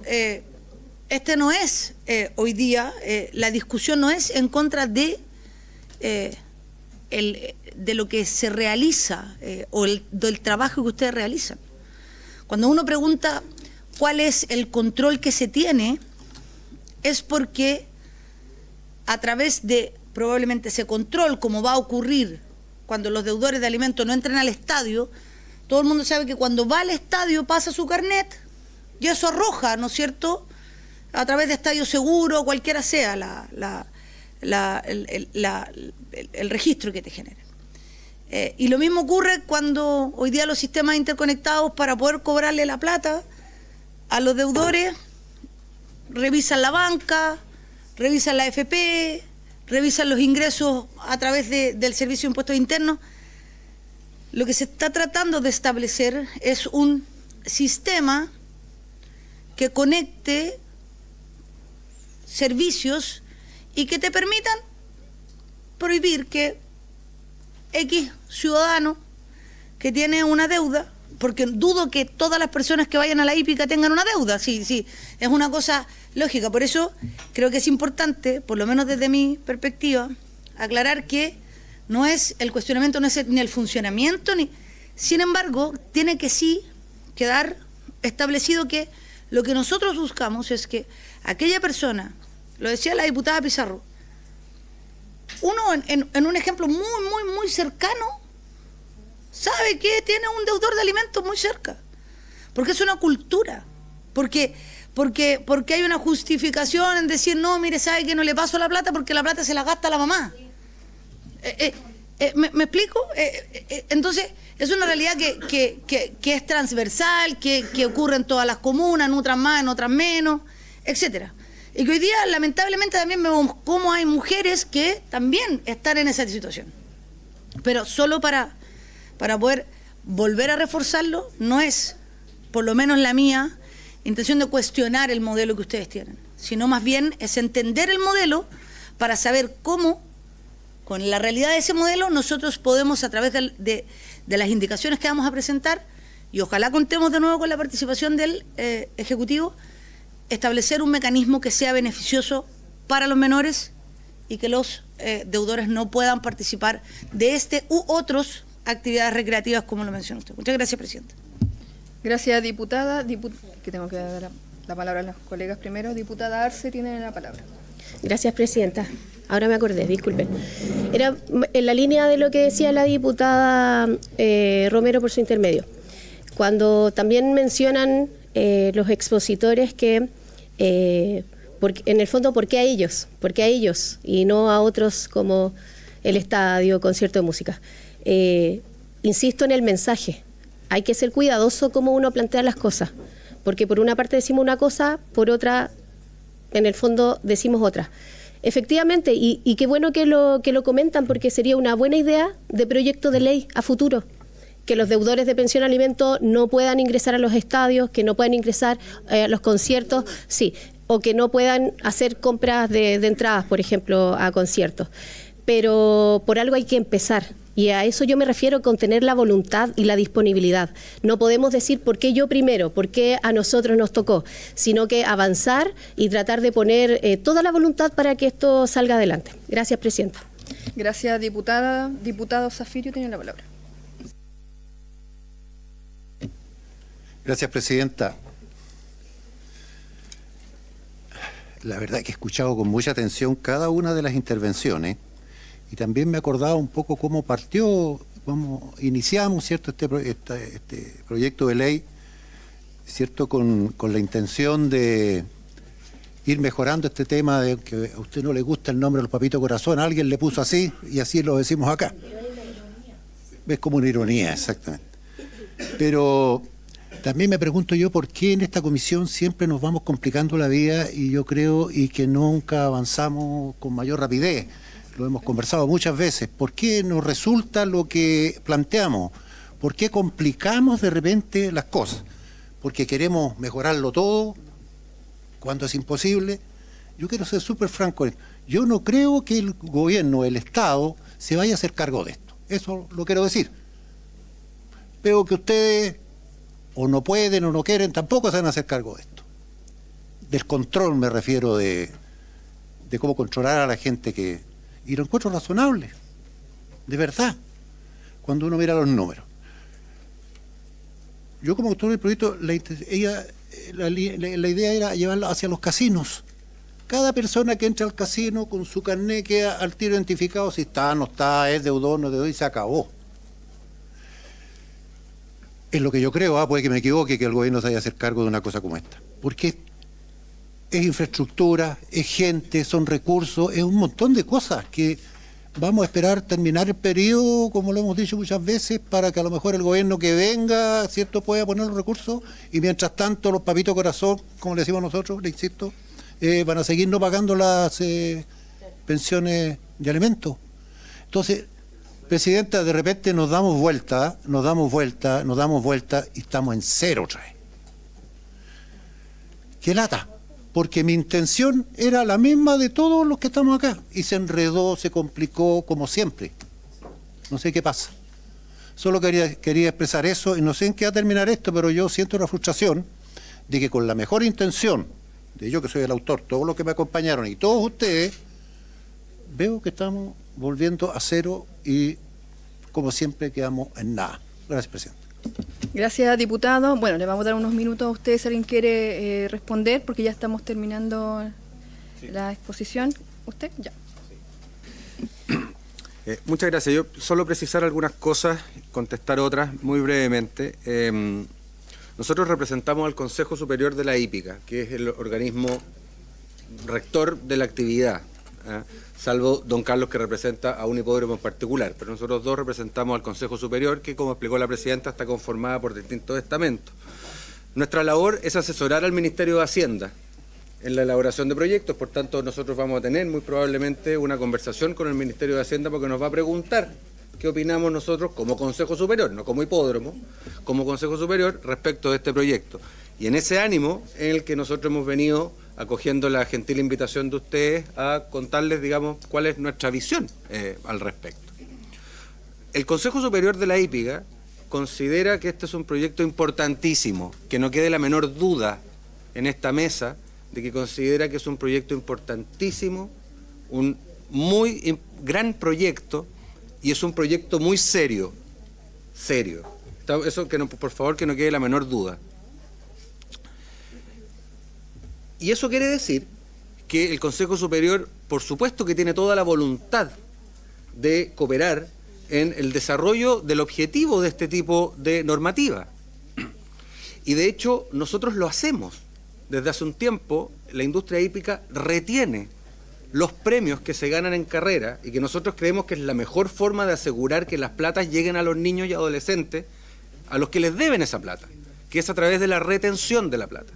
este no es hoy día, la discusión no es en contra de lo que se realiza o del trabajo que ustedes realizan. Cuando uno pregunta cuál es el control que se tiene, es porque a través de probablemente ese control, como va a ocurrir cuando los deudores de alimentos no entren al estadio, todo el mundo sabe que cuando va al estadio pasa su carnet y eso arroja, ¿no es cierto?, a través de Estadio Seguro, cualquiera sea el registro que te genera. Y lo mismo ocurre cuando hoy día los sistemas interconectados, para poder cobrarle la plata a los deudores, revisan la banca, revisan la AFP, revisan los ingresos a través del Servicio de Impuestos Internos. Lo que se está tratando de establecer es un sistema que conecte servicios y que te permitan prohibir que X ciudadano que tiene una deuda, porque dudo que todas las personas que vayan a la hípica tengan una deuda, sí, es una cosa lógica. Por eso creo que es importante, por lo menos desde mi perspectiva, aclarar que no es el cuestionamiento, no es ni el funcionamiento, sin embargo, tiene que sí quedar establecido que lo que nosotros buscamos es que aquella persona, lo decía la diputada Pizarro, uno en un ejemplo muy cercano sabe que tiene un deudor de alimentos muy cerca, porque es una cultura, porque hay una justificación en decir, no, mire, sabe que no le paso la plata porque la plata se la gasta la mamá. ¿Me explico? Entonces, es una realidad que es transversal, que ocurre en todas las comunas, en otras más, en otras menos, etcétera. Y que hoy día, lamentablemente, también vemos cómo hay mujeres que también están en esa situación. Pero solo para poder volver a reforzarlo, no es, por lo menos la mía, intención de cuestionar el modelo que ustedes tienen, sino más bien es entender el modelo para saber cómo, con la realidad de ese modelo, nosotros podemos, a través de las indicaciones que vamos a presentar, y ojalá contemos de nuevo con la participación del Ejecutivo, establecer un mecanismo que sea beneficioso para los menores y que los deudores no puedan participar de u otras actividades recreativas, como lo mencionó usted. Muchas gracias, Presidenta. Gracias, diputada. Que tengo que dar la palabra a los colegas primero. Diputada Arce, tiene la palabra. Gracias, Presidenta. Ahora me acordé, disculpen. Era en la línea de lo que decía la diputada Romero por su intermedio. Cuando también mencionan los expositores que, en el fondo, ¿por qué a ellos? ¿Por qué a ellos y no a otros como el estadio, concierto de música? Insisto en el mensaje. Hay que ser cuidadoso cómo uno plantea las cosas, porque por una parte decimos una cosa, por otra, en el fondo, decimos otra. Efectivamente, y qué bueno que lo comentan, porque sería una buena idea de proyecto de ley a futuro, que los deudores de pensión alimento no puedan ingresar a los estadios, que no puedan ingresar a los conciertos, sí, o que no puedan hacer compras de entradas, por ejemplo, a conciertos. Pero por algo hay que empezar. Y a eso yo me refiero con tener la voluntad y la disponibilidad. No podemos decir por qué yo primero, por qué a nosotros nos tocó, sino que avanzar y tratar de poner toda la voluntad para que esto salga adelante. Gracias, Presidenta. Gracias, diputada. Diputado Zafirio tiene la palabra. Gracias, Presidenta. La verdad es que he escuchado con mucha atención cada una de las intervenciones. Y también me acordaba un poco cómo partió, cómo iniciamos, ¿cierto?, este proyecto de ley, ¿cierto?, con la intención de ir mejorando este tema de que a usted no le gusta el nombre de los papitos corazón, alguien le puso así y así lo decimos acá. Es como una ironía, exactamente. Pero también me pregunto yo por qué en esta comisión siempre nos vamos complicando la vida y yo creo y que nunca avanzamos con mayor rapidez. Lo hemos conversado muchas veces. ¿Por qué nos resulta lo que planteamos? ¿Por qué complicamos de repente las cosas? ¿Porque queremos mejorarlo todo cuando es imposible? Yo quiero ser súper franco. Yo no creo que el gobierno, el Estado, se vaya a hacer cargo de esto. Eso lo quiero decir. Veo que ustedes o no pueden o no quieren, tampoco se van a hacer cargo de esto. Del control me refiero de cómo controlar a la gente que... Y lo encuentro razonable, de verdad, cuando uno mira los números. Yo como autor del proyecto, la idea era llevarlo hacia los casinos. Cada persona que entra al casino con su carnet queda al tiro identificado si está, no está, es deudor, no es deudor, y se acabó. Es lo que yo creo, puede que me equivoque, que el gobierno se vaya a hacer cargo de una cosa como esta. Porque es infraestructura, es gente, son recursos, es un montón de cosas que vamos a esperar terminar el periodo, como lo hemos dicho muchas veces, para que a lo mejor el gobierno que venga, ¿cierto?, pueda poner los recursos, y mientras tanto los papitos corazón, como le decimos nosotros, le insisto, van a seguir no pagando las pensiones de alimentos. Entonces, Presidenta, de repente nos damos vuelta y estamos en cero otra vez. ¡Qué lata! Porque mi intención era la misma de todos los que estamos acá. Y se enredó, se complicó, como siempre. No sé qué pasa. Solo quería expresar eso, y no sé en qué va a terminar esto, pero yo siento una frustración de que con la mejor intención, de yo que soy el autor, todos los que me acompañaron y todos ustedes, veo que estamos volviendo a cero y, como siempre, quedamos en nada. Gracias, Presidente. Gracias, diputado. Bueno, le vamos a dar unos minutos a ustedes si alguien quiere responder, porque ya estamos terminando la exposición. ¿Usted? Ya. Muchas gracias. Yo solo precisar algunas cosas, contestar otras muy brevemente. Nosotros representamos al Consejo Superior de la Hípica, que es el organismo rector de la actividad. salvo don Carlos, que representa a un hipódromo en particular, pero nosotros dos representamos al Consejo Superior, que, como explicó la presidenta, está conformada por distintos estamentos. Nuestra labor es asesorar al Ministerio de Hacienda en la elaboración de proyectos, por tanto nosotros vamos a tener muy probablemente una conversación con el Ministerio de Hacienda, porque nos va a preguntar qué opinamos nosotros como Consejo Superior, no como hipódromo, como Consejo Superior respecto de este proyecto. Y en ese ánimo en el que nosotros hemos venido acogiendo la gentil invitación de ustedes a contarles, digamos, cuál es nuestra visión al respecto. El Consejo Superior de la Hípica considera que este es un proyecto importantísimo, que no quede la menor duda en esta mesa de que considera que es un proyecto importantísimo, un muy gran proyecto, y es un proyecto muy serio, serio. Eso, que no, por favor, que no quede la menor duda. Y eso quiere decir que el Consejo Superior, por supuesto que tiene toda la voluntad de cooperar en el desarrollo del objetivo de este tipo de normativa. Y de hecho, nosotros lo hacemos. Desde hace un tiempo, la industria hípica retiene los premios que se ganan en carrera y que nosotros creemos que es la mejor forma de asegurar que las platas lleguen a los niños y adolescentes a los que les deben esa plata, que es a través de la retención de la plata.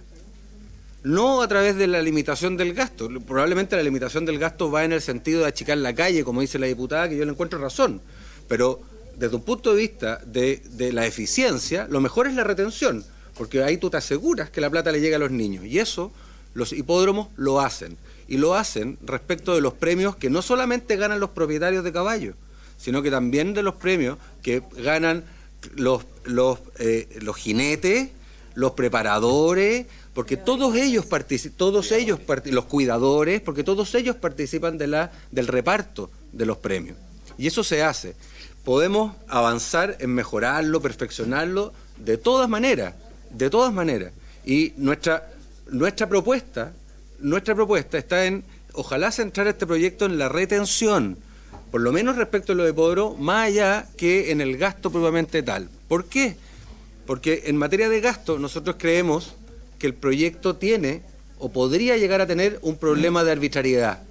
No a través de la limitación del gasto. Probablemente la limitación del gasto va en el sentido de achicar la calle, como dice la diputada, que yo le encuentro razón. Pero desde un punto de vista de la eficiencia, lo mejor es la retención, porque ahí tú te aseguras que la plata le llega a los niños. Y eso los hipódromos lo hacen. Y lo hacen respecto de los premios que no solamente ganan los propietarios de caballos, sino que también de los premios que ganan los jinetes, los preparadores, porque todos ellos los cuidadores, porque todos ellos participan del reparto de los premios. Y eso se hace. Podemos avanzar en mejorarlo, perfeccionarlo, de todas maneras. Y nuestra propuesta está en, ojalá, centrar este proyecto en la retención, por lo menos respecto a lo de hipódromo, más allá que en el gasto propiamente tal. ¿Por qué? Porque en materia de gasto nosotros creemos que el proyecto tiene o podría llegar a tener un problema de arbitrariedad,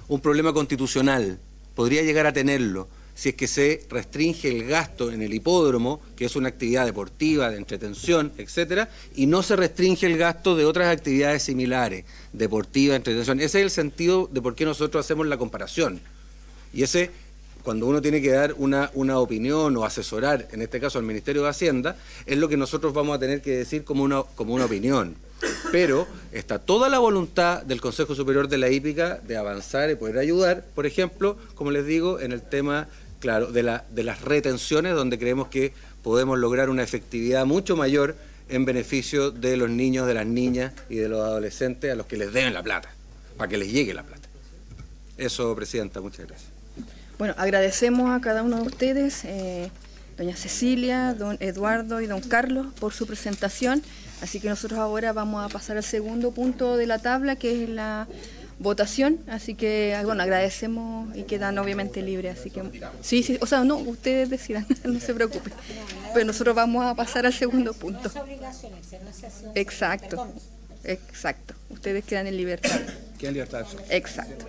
un problema constitucional, podría llegar a tenerlo si es que se restringe el gasto en el hipódromo, que es una actividad deportiva, de entretención, etcétera, y no se restringe el gasto de otras actividades similares, deportiva, entretención. Ese es el sentido de por qué nosotros hacemos la comparación. Y ese, cuando uno tiene que dar una opinión o asesorar, en este caso al Ministerio de Hacienda, es lo que nosotros vamos a tener que decir como una opinión. Pero está toda la voluntad del Consejo Superior de la Hípica de avanzar y poder ayudar, por ejemplo, como les digo, en el tema, claro, de las retenciones, donde creemos que podemos lograr una efectividad mucho mayor en beneficio de los niños, de las niñas y de los adolescentes a los que les deben la plata, para que les llegue la plata. Eso, Presidenta, muchas gracias. Bueno, agradecemos a cada uno de ustedes, doña Cecilia, don Eduardo y don Carlos, por su presentación. Así que nosotros ahora vamos a pasar al segundo punto de la tabla, que es la votación. Así que, bueno, agradecemos y quedan obviamente libres. Así que, sí, o sea, no, ustedes decidan, no se preocupen. Pero nosotros vamos a pasar al segundo punto. Exacto. Ustedes quedan en libertad. Quedan en libertad. Exacto.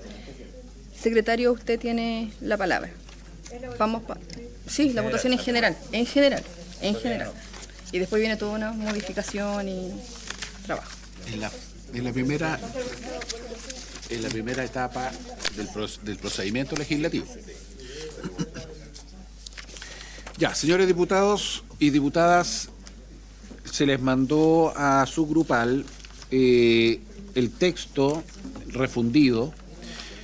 Secretario, usted tiene la palabra. Vamos sí, la votación en general. Y después viene toda una modificación y trabajo. En la primera etapa del procedimiento legislativo. Ya, señores diputados y diputadas, se les mandó a su grupal el texto refundido.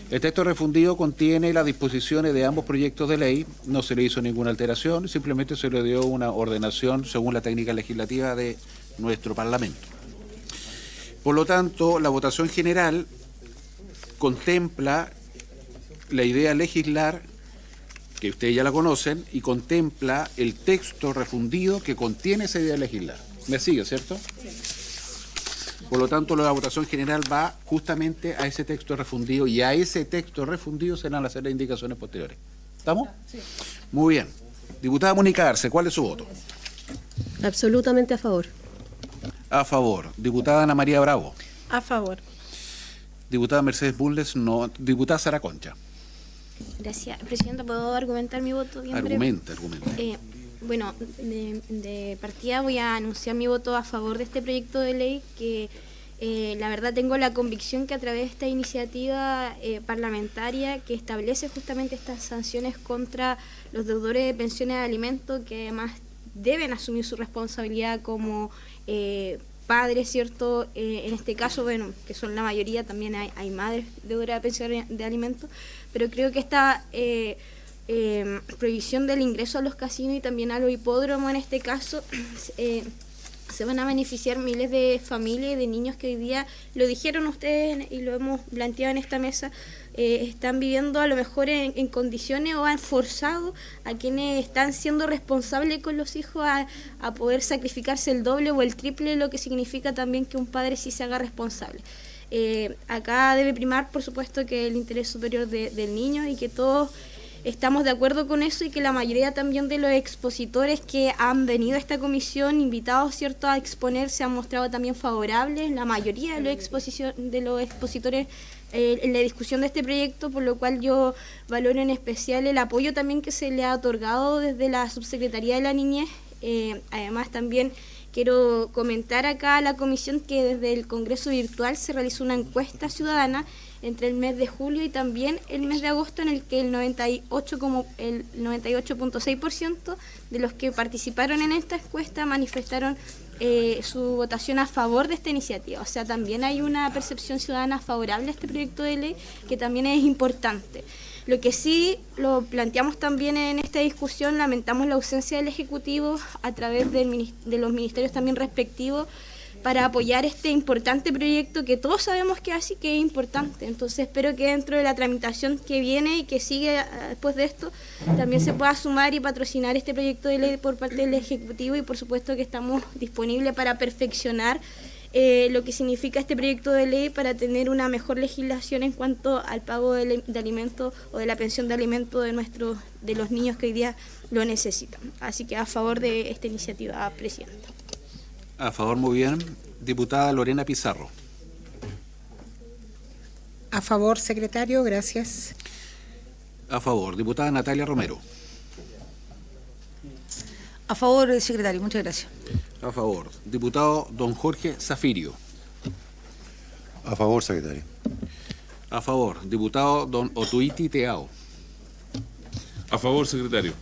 El texto refundido contiene las disposiciones de ambos proyectos de ley, no se le hizo ninguna alteración, simplemente se le dio una ordenación según la técnica legislativa de nuestro Parlamento. Por lo tanto, la votación general contempla la idea legislar, que ustedes ya la conocen, y contempla el texto refundido que contiene esa idea legislar. ¿Me sigue, cierto? Sí. Por lo tanto, la votación general va justamente a ese texto refundido, y a ese texto refundido se van a hacer las indicaciones posteriores. ¿Estamos? Sí. Muy bien. Diputada Mónica Arce, ¿cuál es su voto? Absolutamente a favor. A favor. Diputada Ana María Bravo. A favor. Diputada Mercedes Bulnes, no. Diputada Sara Concha. Gracias, Presidenta. ¿Puedo argumentar mi voto bien breve? Argumente. Bueno, de partida voy a anunciar mi voto a favor de este proyecto de ley que la verdad tengo la convicción que a través de esta iniciativa parlamentaria que establece justamente estas sanciones contra los deudores de pensiones de alimentos que además deben asumir su responsabilidad como padres, ¿cierto? En este caso, bueno, que son la mayoría, también hay madres deudoras de pensiones de alimentos, pero creo que esta prohibición del ingreso a los casinos y también a los hipódromos en este caso se van a beneficiar miles de familias y de niños que hoy día, lo dijeron ustedes y lo hemos planteado en esta mesa, están viviendo a lo mejor en condiciones o han forzado a quienes están siendo responsables con los hijos a poder sacrificarse el doble o el triple de lo que significa también que un padre sí se haga responsable. Acá debe primar, por supuesto, que el interés superior del niño y que todos estamos de acuerdo con eso y que la mayoría también de los expositores que han venido a esta comisión invitados, ¿cierto?, a exponer se han mostrado también favorables, la mayoría de los expositores en la discusión de este proyecto, por lo cual yo valoro en especial el apoyo también que se le ha otorgado desde la Subsecretaría de la Niñez. Además también quiero comentar acá a la comisión que desde el Congreso Virtual se realizó una encuesta ciudadana entre el mes de julio y también el mes de agosto en el que el 98.6% de los que participaron en esta encuesta manifestaron su votación a favor de esta iniciativa. O sea, también hay una percepción ciudadana favorable a este proyecto de ley que también es importante. Lo que sí lo planteamos también en esta discusión, lamentamos la ausencia del Ejecutivo a través de los ministerios también respectivos para apoyar este importante proyecto que todos sabemos que así que es importante. Entonces espero que dentro de la tramitación que viene y que sigue después de esto también se pueda sumar y patrocinar este proyecto de ley por parte del Ejecutivo y por supuesto que estamos disponibles para perfeccionar lo que significa este proyecto de ley para tener una mejor legislación en cuanto al pago de alimentos o de la pensión de alimentos de los niños que hoy día lo necesitan. Así que a favor de esta iniciativa, Presidenta. A favor, muy bien. Diputada Lorena Pizarro. A favor, secretario, gracias. A favor. Diputada Natalia Romero. A favor, secretario, muchas gracias. A favor. Diputado don Jorge Zafirio. A favor, secretario. A favor. Diputado don Otuiti Teao. A favor, secretario.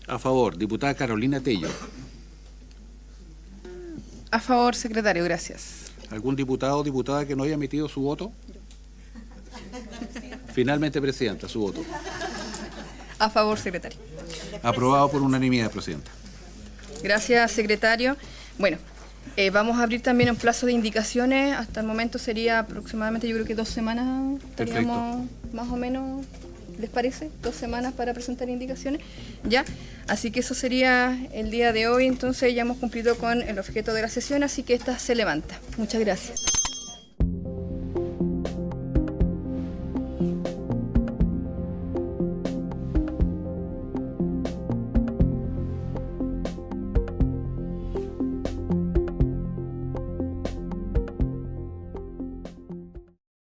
A favor. Diputada Carolina Tello. A favor, secretario, gracias. ¿Algún diputado o diputada que no haya emitido su voto? Finalmente, Presidenta, su voto. A favor, secretario. Aprobado por unanimidad, Presidenta. Gracias, secretario. Bueno, vamos a abrir también un plazo de indicaciones. Hasta el momento sería aproximadamente, yo creo que 2 semanas. Estaríamos más o menos, ¿les parece? 2 semanas para presentar indicaciones. Ya, así que eso sería el día de hoy. Entonces ya hemos cumplido con el objeto de la sesión, así que esta se levanta. Muchas gracias.